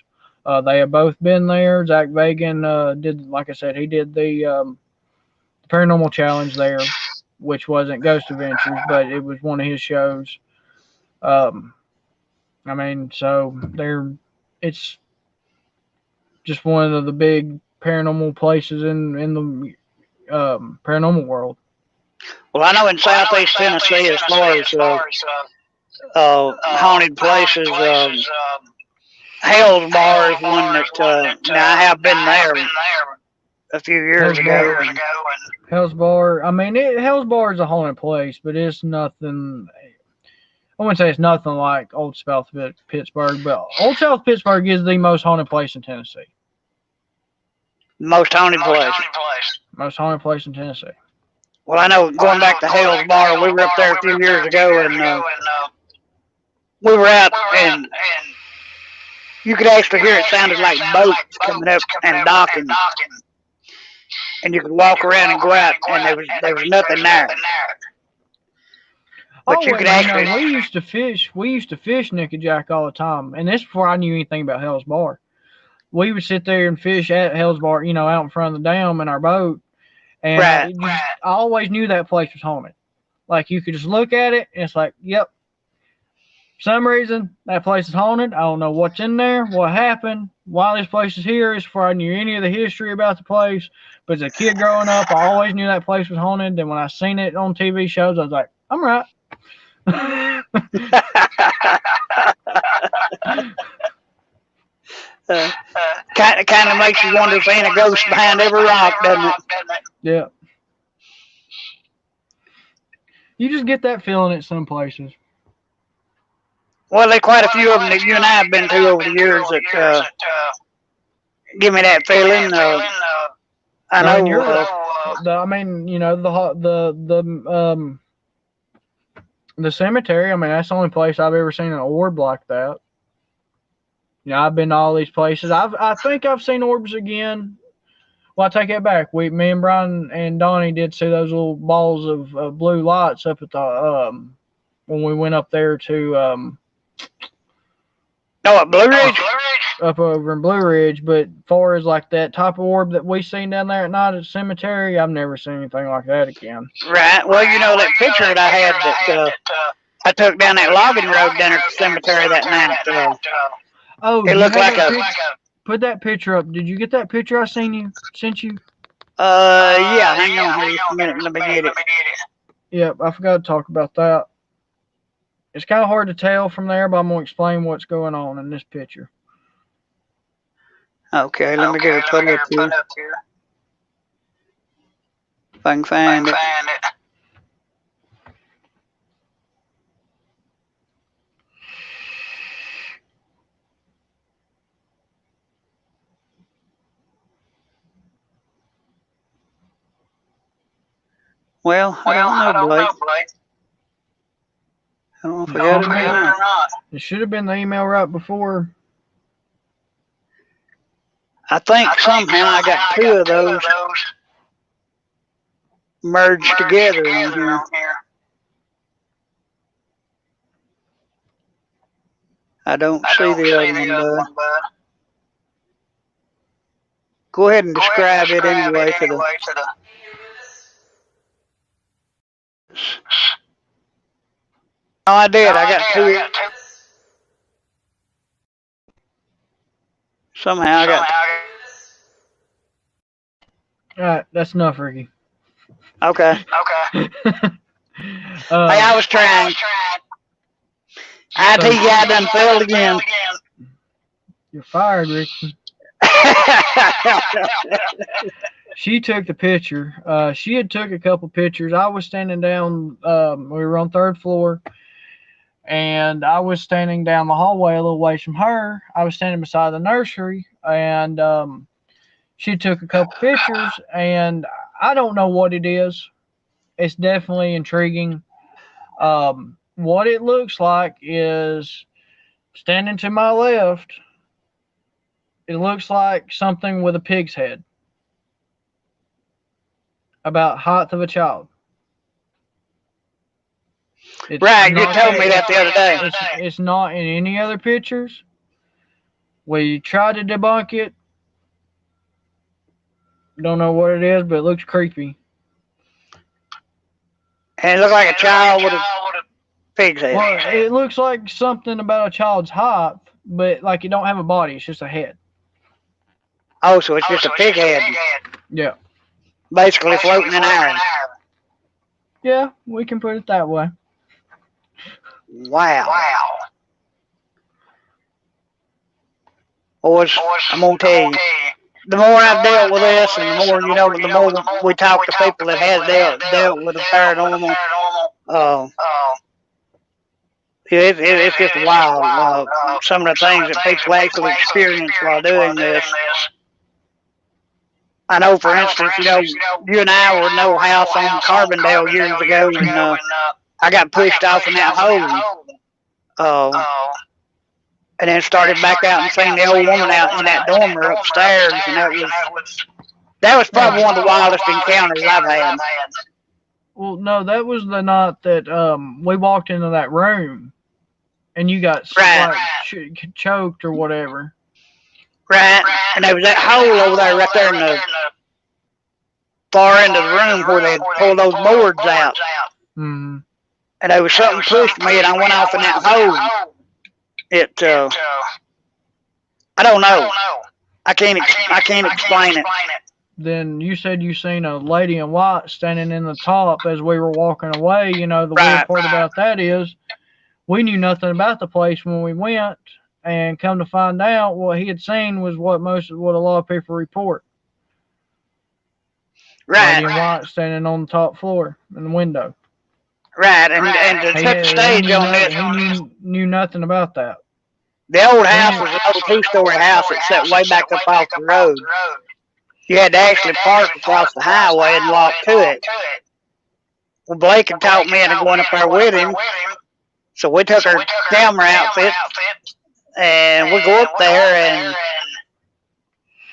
They have both been there. Zach Vagan did, like I said, he did the Paranormal Challenge there, which wasn't Ghost Adventures, but it was one of his shows. So it's just one of the big paranormal places in the paranormal world. Well, I know in Southeast Tennessee, as far as haunted places, Hell's Bar is one that I have been there a few years ago. Hell's Bar, Hell's Bar is a haunted place, but it's nothing. I wouldn't say it's nothing like Old South Pittsburgh, but Old South Pittsburgh is the most haunted place in Tennessee. Most haunted place. Most haunted place in Tennessee. Well, I know going back to Hell's Bar, we were up there a few years ago, and we were out, and you could actually hear it sounded like boats coming up and docking. And you could walk around and go out, and there was nothing there. But you could actually. We used to fish Nick and Jack all the time, and this before I knew anything about Hell's Bar. We would sit there and fish at Hell's Bar, out in front of the dam in our boat. And I always knew that place was haunted. Like, you could just look at it, and it's like, yep. For some reason, that place is haunted. I don't know what's in there, what happened, why this place is here. It's before I knew any of the history about the place. But as a kid growing up, I always knew that place was haunted. Then when I seen it on TV shows, I was like, I'm right. Kind of makes you wonder if ain't a ghost behind every rock, doesn't it? Yeah. You just get that feeling at some places. Well, there's quite a few of them that you and I have been to over the years that give me that feeling. I I mean, know. I mean, you know, the cemetery. I mean, that's the only place I've ever seen an orb like that. You know, I've been to all these places. I think I've seen orbs again. Well, I take that back. Me and Brian and Donnie did see those little balls of blue lights up at the when we went up there to No, at Blue Ridge. up over in Blue Ridge. But far as like that type of orb that we seen down there at night at the cemetery, I've never seen anything like that again. Right. Well, you know that picture that I had that I took down that logging road down at the cemetery that night. Oh, It looked like a. Put that picture up. Did you get that picture I sent you? Yeah. Hang on here just a minute. Let me get it. Yep, I forgot to talk about that. It's kind of hard to tell from there, but I'm going to explain what's going on in this picture. Okay, let me get it put up here. If I can find it. Well, I don't know, Blake. I don't know if I got it or not. It should have been the email right before. I think somehow I got two of those merged together in here. I don't see the other one, bud. Go ahead and describe it anyway to the. Oh, I did. I got two. Somehow I got. All right, that's enough, Ricky. Okay. Hey, I was trying. IT guy done failed again. You're fired, Ricky. She took the picture. She had took a couple pictures. I was standing down. We were on third floor, and I was standing down the hallway a little ways from her. I was standing beside the nursery, and she took a couple pictures. And I don't know what it is. It's definitely intriguing. What it looks like is standing to my left. It looks like something with a pig's head. About height of a child. Right, you told me that the other day. It's not in any other pictures. We tried to debunk it. Don't know what it is, but it looks creepy. And it looked like a child with a pig's head. Well, it looks like something about a child's height, but like it don't have a body. It's just a head. Oh, so it's just a pig head. Yeah. Basically floating in air. Yeah, we can put it that way. Wow. Boys, I'm gonna tell you, the more I've dealt with this, and the more the more we talk to people that have dealt with the paranormal, it's just wild. Some of the things that people actually experience while doing this. I know, for instance, you and I were in no house on Carbondale years ago, and I got pushed off in that hole. And then started back out and seen the old woman out in that dormer upstairs, and that was probably one of the wildest encounters I've had. Well, no, that was the night that we walked into that room, and you got choked or whatever. Right, and there was that hole over there, right there in the far end of the room where they'd pull those boards out. Mm-hmm. And there was something pushed me, and I went off in that hole. I don't know. I can't explain it. Then you said you seen a lady in white standing in the top as we were walking away. You know, the weird part about that is we knew nothing about the place when we went, and come to find out, what he had seen was what a lot of people report. Right. Lady in white standing on the top floor in the window. Right, and to set the stage on this, he knew nothing about that. the old house was an old two-story house that sat way back up off the road. You had to actually park across the highway and walk to it. Well, Blake had talked me into going up there with him, so we took our camera outfit, and we go up there, and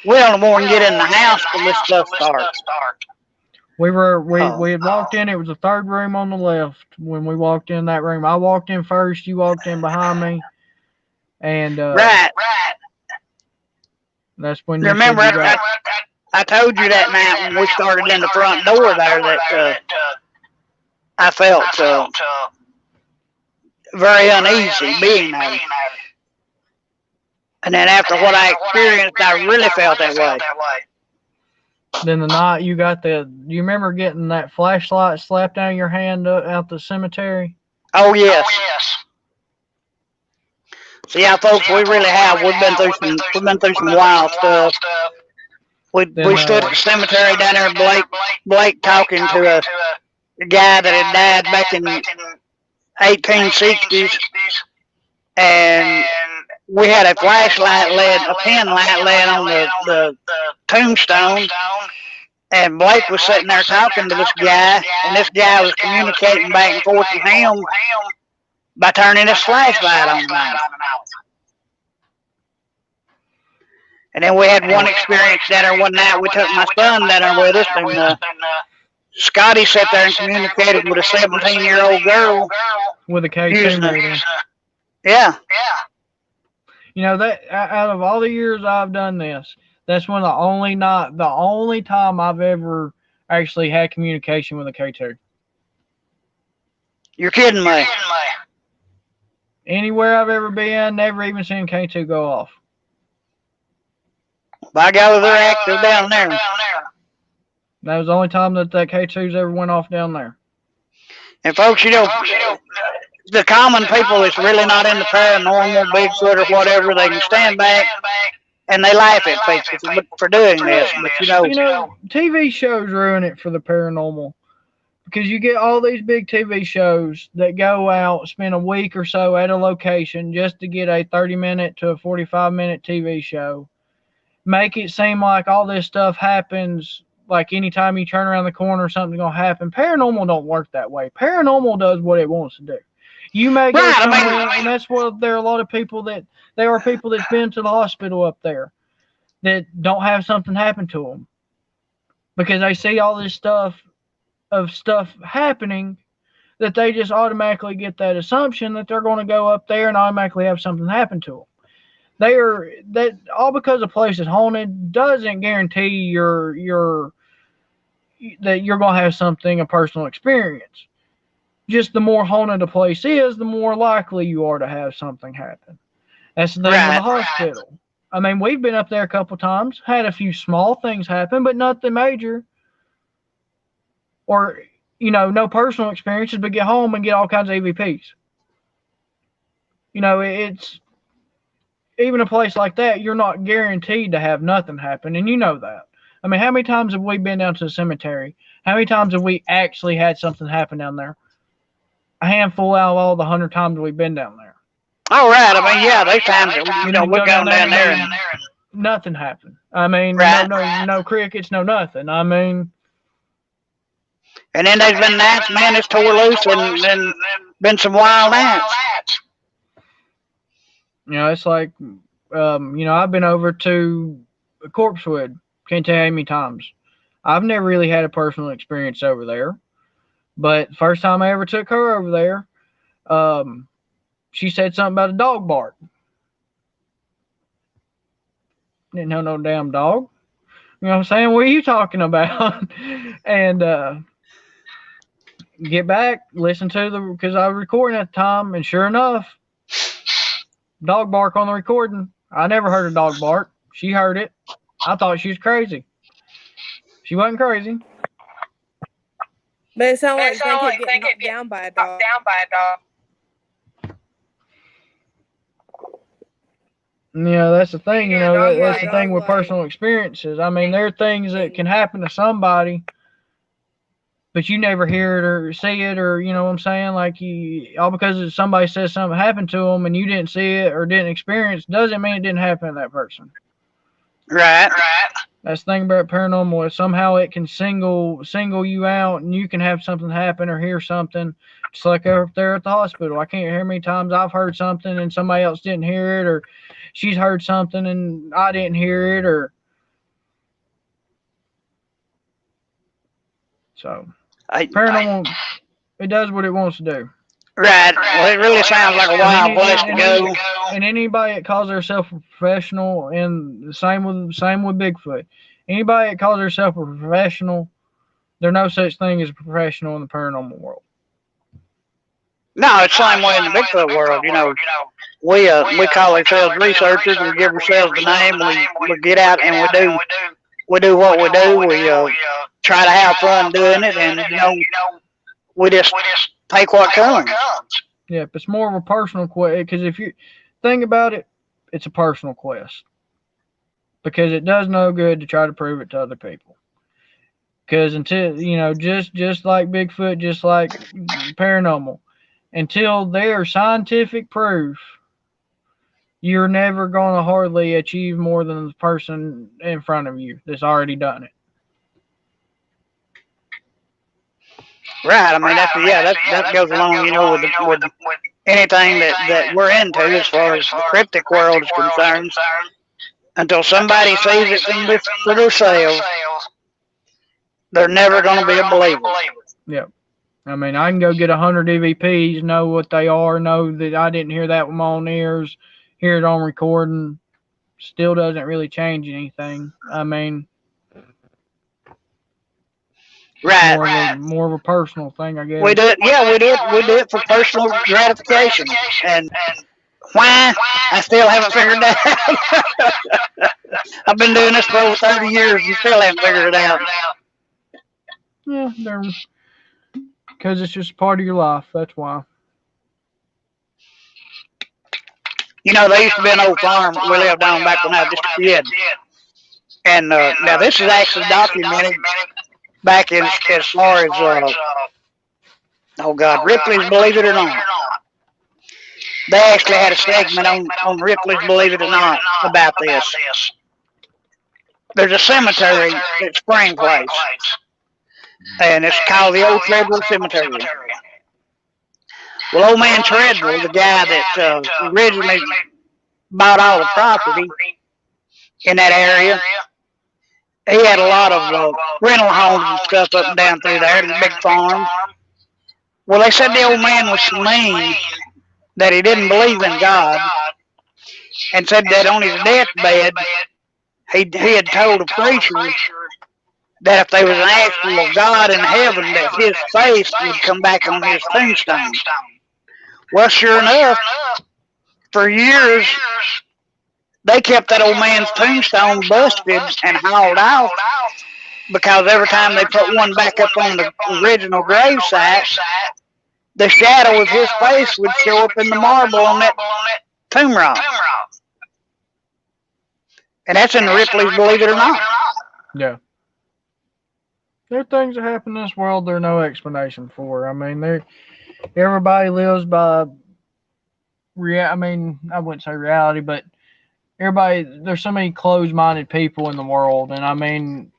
we don't want to get in the house till this stuff starts. We had walked in. It was the third room on the left when we walked in that room. I walked in first. You walked in behind me, and Right. That's when Remember, I told you that night when we started in the front door there that I felt very uneasy being there. And then after what I experienced, I really felt that way. Then the night you got you remember getting that flashlight slapped down your hand out the cemetery? Oh yes. So yeah, folks, we really have. We've been through some wild stuff. We stood at the cemetery down there, Blake talking to a guy that had died back in 1860s, and we had a pin light laying on the tombstone, and Blake was sitting there talking to this guy, and this guy was communicating back and forth with him by turning his flashlight on and off. And then we had one experience down there one night. We took my son down there with us, and Scotty sat there and communicated with a 17-year-old girl with a K2 meter. Yeah. You know, that out of all the years I've done this, that's one of the only time I've ever actually had communication with a K2. You're kidding me. Anywhere I've ever been, never even seen K2 go off. By golly, they're active down there. That was the only time that K2s ever went off down there. And folks, you know, the common people that's really not into paranormal, Bigfoot or whatever, they can stand back and they laugh at people for doing this. But you know, TV shows ruin it for the paranormal. Because you get all these big TV shows that go out, spend a week or so at a location just to get a 30-minute to a 45-minute TV show. Make it seem like all this stuff happens, like anytime you turn around the corner, something's going to happen. Paranormal don't work that way. Paranormal does what it wants to do. You may go somewhere, and that's what there are a lot of people there are people that's been to the hospital up there that don't have something happen to them because they see all this stuff happening that they just automatically get that assumption that they're going to go up there and automatically have something happen to them. That all because a place is haunted doesn't guarantee that you're going to have a personal experience. Just the more haunted a place is, the more likely you are to have something happen. That's the thing with the hospital. I mean, we've been up there a couple times, had a few small things happen, but nothing major. Or, no personal experiences, but get home and get all kinds of EVPs. It's even a place like that, you're not guaranteed to have nothing happen, and you know that. I mean, how many times have we been down to the cemetery? How many times have we actually had something happen down there? A handful out of all the 100 times we've been down there. All right. I mean, yeah, those times that we've gone down there and nothing happened. I mean, no crickets, no nothing. I mean, and then there's been nights, man, it's tore loose and been some wild nights. It's like, I've been over to Corpsewood. Can't tell you how many times. I've never really had a personal experience over there. But first time I ever took her over there, she said something about a dog bark. Didn't know no damn dog. You know what I'm saying? What are you talking about? And get back, listen to because I was recording at the time, and sure enough, dog bark on the recording. I never heard a dog bark. She heard it. I thought she was crazy. She wasn't crazy. But it sounded like they kept getting knocked down by a dog. Yeah, that's the thing, that's the thing with personal experiences. I mean, there are things that can happen to somebody but you never hear it or see it, or you know what I'm saying? Like all because somebody says something happened to them and you didn't see it or didn't experience doesn't mean it didn't happen to that person. Right. That's the thing about paranormal is somehow it can single you out, and you can have something happen or hear something. Just like up there at the hospital, I can't hear how many times I've heard something and somebody else didn't hear it, or she's heard something and I didn't hear it, or so. Paranormal, it does what it wants to do. Right. Well, it really sounds like a wild place to go. And anybody that calls themselves a professional, and the same with Bigfoot. Anybody that calls themselves a professional, there's no such thing as a professional in the paranormal world. No, it's the same way in the Bigfoot world. You know, we call ourselves researchers. We give ourselves the name. We get out and we do what we do. We try to have fun doing it, and you know, we just take what comes. Yeah, it's more of a personal quest. Because if you think about it, it's a personal quest. Because it does no good to try to prove it to other people. Because until, you know, just like Bigfoot, just like paranormal, until there's scientific proof, you're never going to hardly achieve more than the person in front of you that's already done it. Right. I mean, that goes along, you know, with anything that we're into as far as the cryptic world is concerned. Until somebody sees it for themselves, they're never going to be a believer. Yep. I mean, I can go get 100 EVPs, know what they are, know that I didn't hear that with my own ears, hear it on recording. Still doesn't really change anything. I mean, right. More of a personal thing, I guess. We do it. Yeah, we do it for personal gratification. And why? I still haven't figured that out. I've been doing this for over 30 years and still haven't figured it out. Yeah, because it's just part of your life. That's why. You know, there used to be an old farm we lived on back when I was just a kid. And now this is actually documented back as far as, Ripley's Believe It or Not. They actually had a segment on Ripley's Believe It or Not about this. There's a cemetery at Spring Place, and it's called the Old Treadwell Cemetery. Well, old man Treadwell, the guy that originally bought all the property in that area, he had a lot of rental homes and stuff up and down through there, the big farm. Well, they said the old man was so mean that he didn't believe in God, and said that on his deathbed, he had told a preacher that if there was an actual God in heaven, that his face would come back on his tombstone. Well, sure enough, for years, they kept that old man's tombstone busted and hauled out, because every time they put one back up on the original gravesite, the shadow of his face would show up in the marble on that tomb rock. And that's in Ripley's Believe It or Not. Yeah. There are things that happen in this world there's no explanation for. I mean, everybody lives by I wouldn't say reality, but there's so many closed-minded people in the world, and I mean,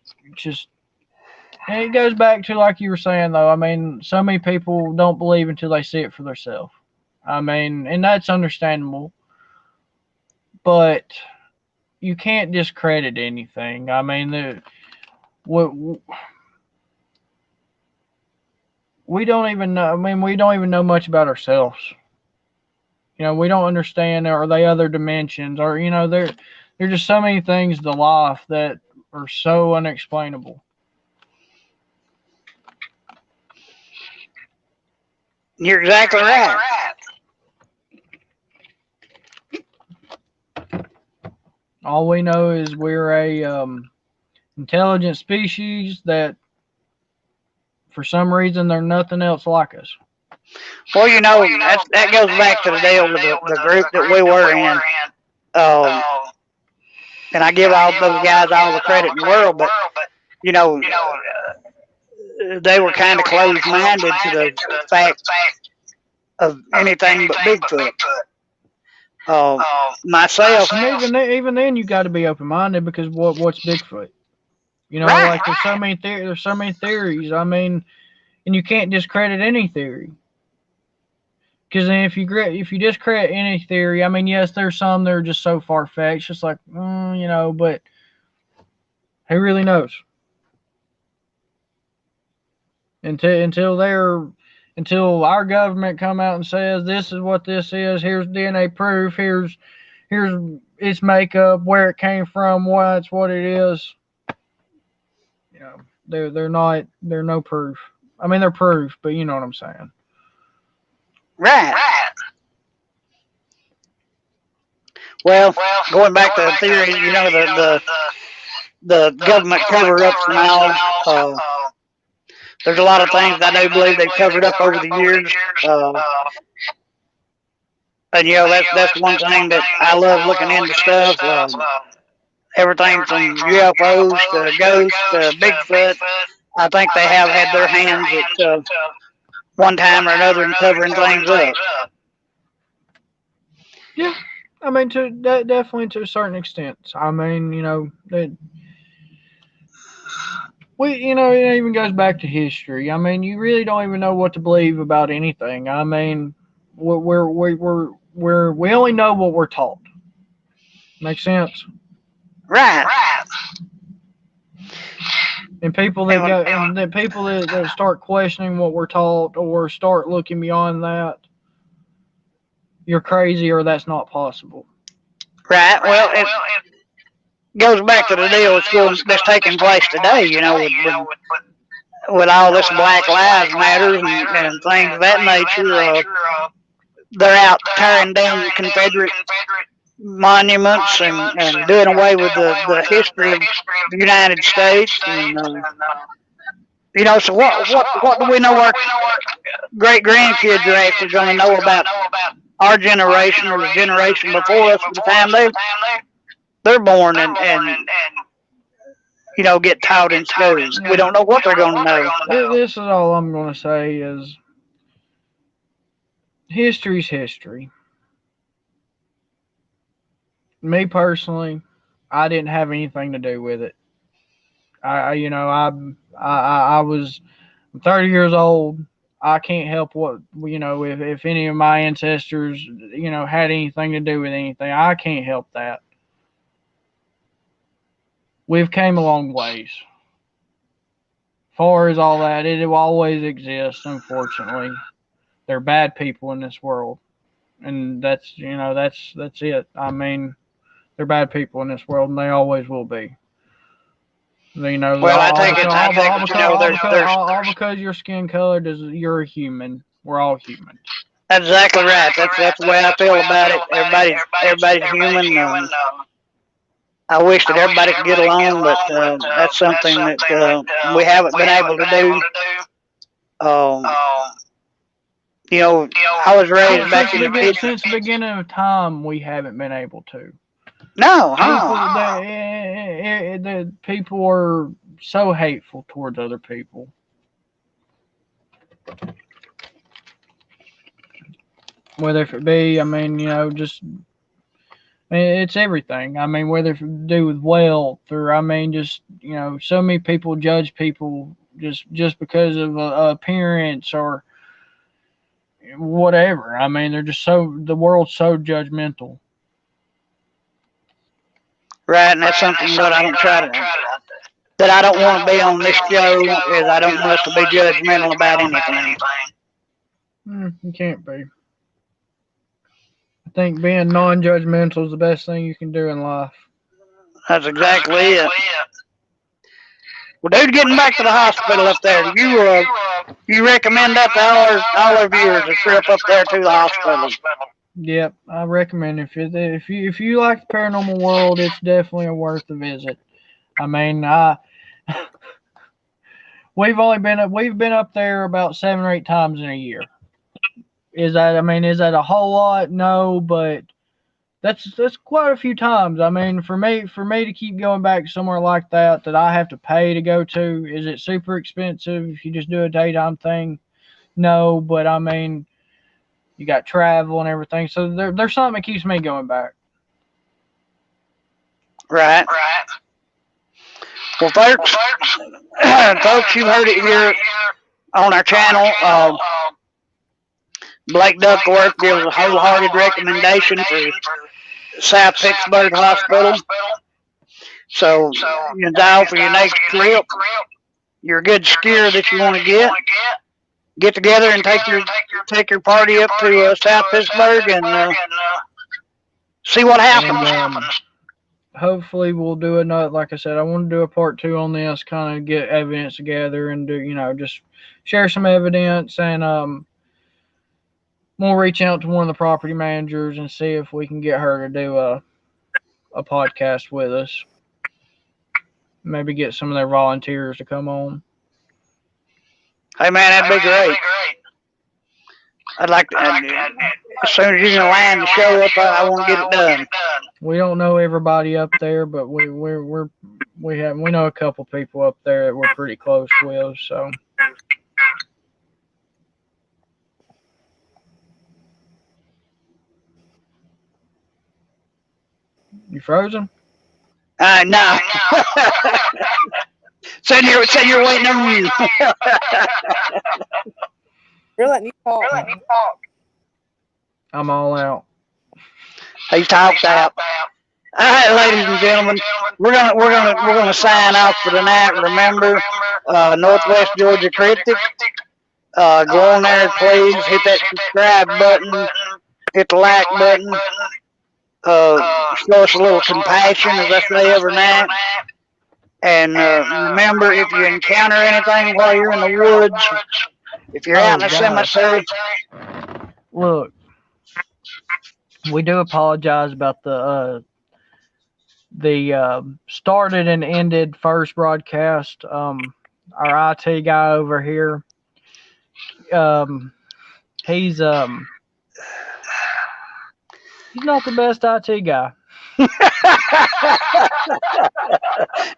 and it goes back to, like you were saying, though, I mean, so many people don't believe until they see it for themselves. I mean, and that's understandable, but you can't discredit anything. I mean, we don't even know. I mean, we don't even know much about ourselves. You know, we don't understand, are they other dimensions, or, you know, there are just so many things to life that are so unexplainable. You're exactly right. All we know is we're a intelligent species that, for some reason, there's nothing else like us. Well, you know, that goes back to the deal with the group that we were in. And I give all those guys all the credit in the world, but, you know, they were kind of closed-minded to the fact of anything but Bigfoot. Myself, And even then, you got to be open-minded because what's Bigfoot? You know, Right. like there's so many theories. I mean, and you can't discredit any theory. Because then if you discredit any theory, I mean, yes, there's some that are just so far-fetched, just like, you know, but who really knows? Until our government come out and says this is what this is, here's DNA proof, here's its makeup, where it came from, why it's what it is. You know, they're no proof. I mean, they're proof, but you know what I'm saying. right. Well, going back to the theory, you know, the government cover-ups and all. There's a lot of things I do believe they've covered up over the years. And you know, that's one thing that I love looking into stuff. Everything from UFOs to ghosts to Bigfoot. I think they have had their hands at one time or another in covering things up. Yeah, I mean, definitely to a certain extent. I mean, you know, you know, it even goes back to history. I mean, you really don't even know what to believe about anything. I mean, we only know what we're taught. Make sense? Right. And people that start questioning what we're taught or start looking beyond that, you're crazy or that's not possible. Right. Well, it goes back to the deal that's taking place today, you know, with all this Black Lives Matter and things of that nature. They're out tearing down Confederate monuments and doing away with the history of the United States. And, you know, so what do we know our great-grandkids are actually going to know about our generation or the generation before us by the time they're born and you know, get taught in schools? We don't know what they're going to know. This is all I'm going to say is history's history. Me personally, I didn't have anything to do with it. I'm 30 years old. I can't help what, you know, if any of my ancestors, you know, had anything to do with anything. I can't help that. We've came a long ways. Far as all that, it will always exist, unfortunately. There are bad people in this world. And that's, you know, that's it. I mean, they're bad people in this world, and they always will be. You know, well, I take it, you know, all because your skin color you're a human. We're all human. That's exactly right. That's the way I feel about it. Everybody's human. I wish that everybody could get along, but that's something that we haven't been able to do. You know, I was raised back in the Pittsburgh. Since the beginning of time, we haven't been able to. No. The people are so hateful towards other people. Whether it be, I mean, you know, it's everything. I mean, whether it do with wealth or, I mean, just, you know, so many people judge people just because of appearance or whatever. I mean, the world's so judgmental. Right, and that's something that I don't want to be on this show, is I don't want us to be judgmental about anything. You can't be. I think being non-judgmental is the best thing you can do in life. That's exactly it. Well, dude, getting back to the hospital up there, you recommend that to all our viewers, a trip up there to the hospital? Yep, I recommend if you like the paranormal world, it's definitely worth a visit. I mean, we've been up there about 7 or 8 times in a year. Is that a whole lot? No, but that's quite a few times. I mean, for me to keep going back somewhere like that I have to pay to go to, is it super expensive if you just do a daytime thing? No, but I mean, you got travel and everything, so there's something that keeps me going back. Right. Well, folks, you heard it here on our channel. Blake Duckworth gives a wholehearted recommendation for South Pittsburgh Hospital. So, you dial for your next trip. You're a good skier that you want to get together and take your party up to South Pittsburgh and see what happens. And, hopefully we'll do another, like I said, I want to do a part 2 on this, kind of get evidence together and do, just share some evidence, and we'll reach out to one of the property managers and see if we can get her to do a podcast with us. Maybe get some of their volunteers to come on. Hey man, that'd be great. I'd like to, as soon as you can land the show up, I want to get it done. We don't know everybody up there, but we know a couple people up there that we're pretty close with. So. You frozen? No. Said you're waiting on you. You're letting me talk. I'm all out. He's talked out. All right, ladies and gentlemen, we're gonna sign off for tonight. Remember, Northwest Georgia Cryptic. Go on there, please. Hit that subscribe button. Hit the like button. Show us a little compassion, as I say every night. And remember, if you encounter anything while you're in the woods, if you're out in the cemetery, look, we do apologize about the started and ended first broadcast. Our IT guy over here, he's not the best IT guy.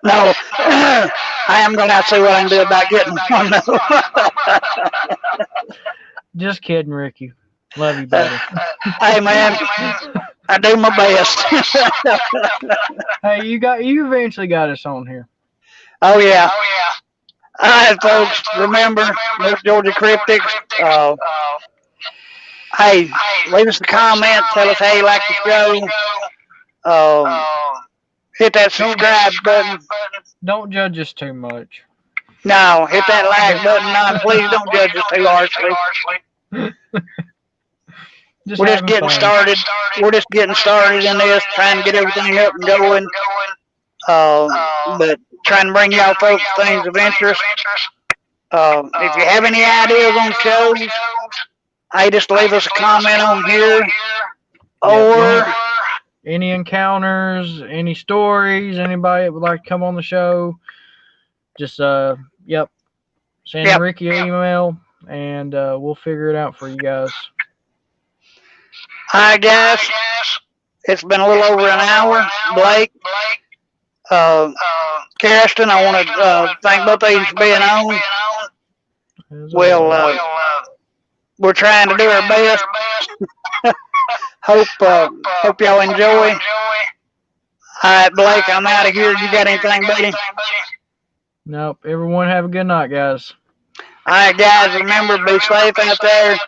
No, I am going to have to see what I can do about getting one. Just kidding, Ricky. Love you, buddy. Hey, man, I do my best. Hey, you eventually got us on here. Oh yeah. All right, folks. Remember, North Georgia Cryptics. Hey, leave us a comment. Tell us how you like the show. Hit that subscribe button. Don't judge us too much. No, hit that like button. No, please don't judge us too harshly. We're just getting started. We're just getting started in this, trying to get everything up and going. But trying to bring y'all folks things of interest. If you have any ideas on shows, hey, just leave us a comment on here. Or any encounters, any stories, anybody that would like to come on the show, just send Ricky an email, and we'll figure it out for you guys. Hi guys, it's been a little over an hour. Blake, Kirsten, I want to thank both of you for being on. Well, we're trying to do our best. Hope y'all enjoy. All right, Blake, I'm out of here. You got anything, buddy? Nope. Everyone have a good night, guys. All right, guys. Remember, be safe out there. If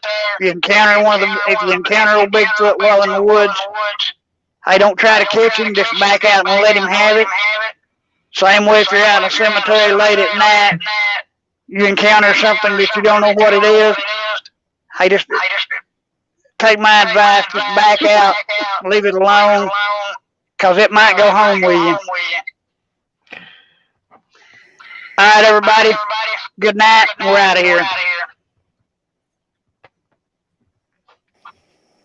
you encounter if you encounter a Bigfoot while in the woods, hey, don't try to catch him. Just back out and let him have it. Same way if you're out in a cemetery late at night, you encounter something that you don't know what it is. Hey, just take my advice, just back out, leave it alone, because it might go home with you. All right, everybody, good night, we're out of here.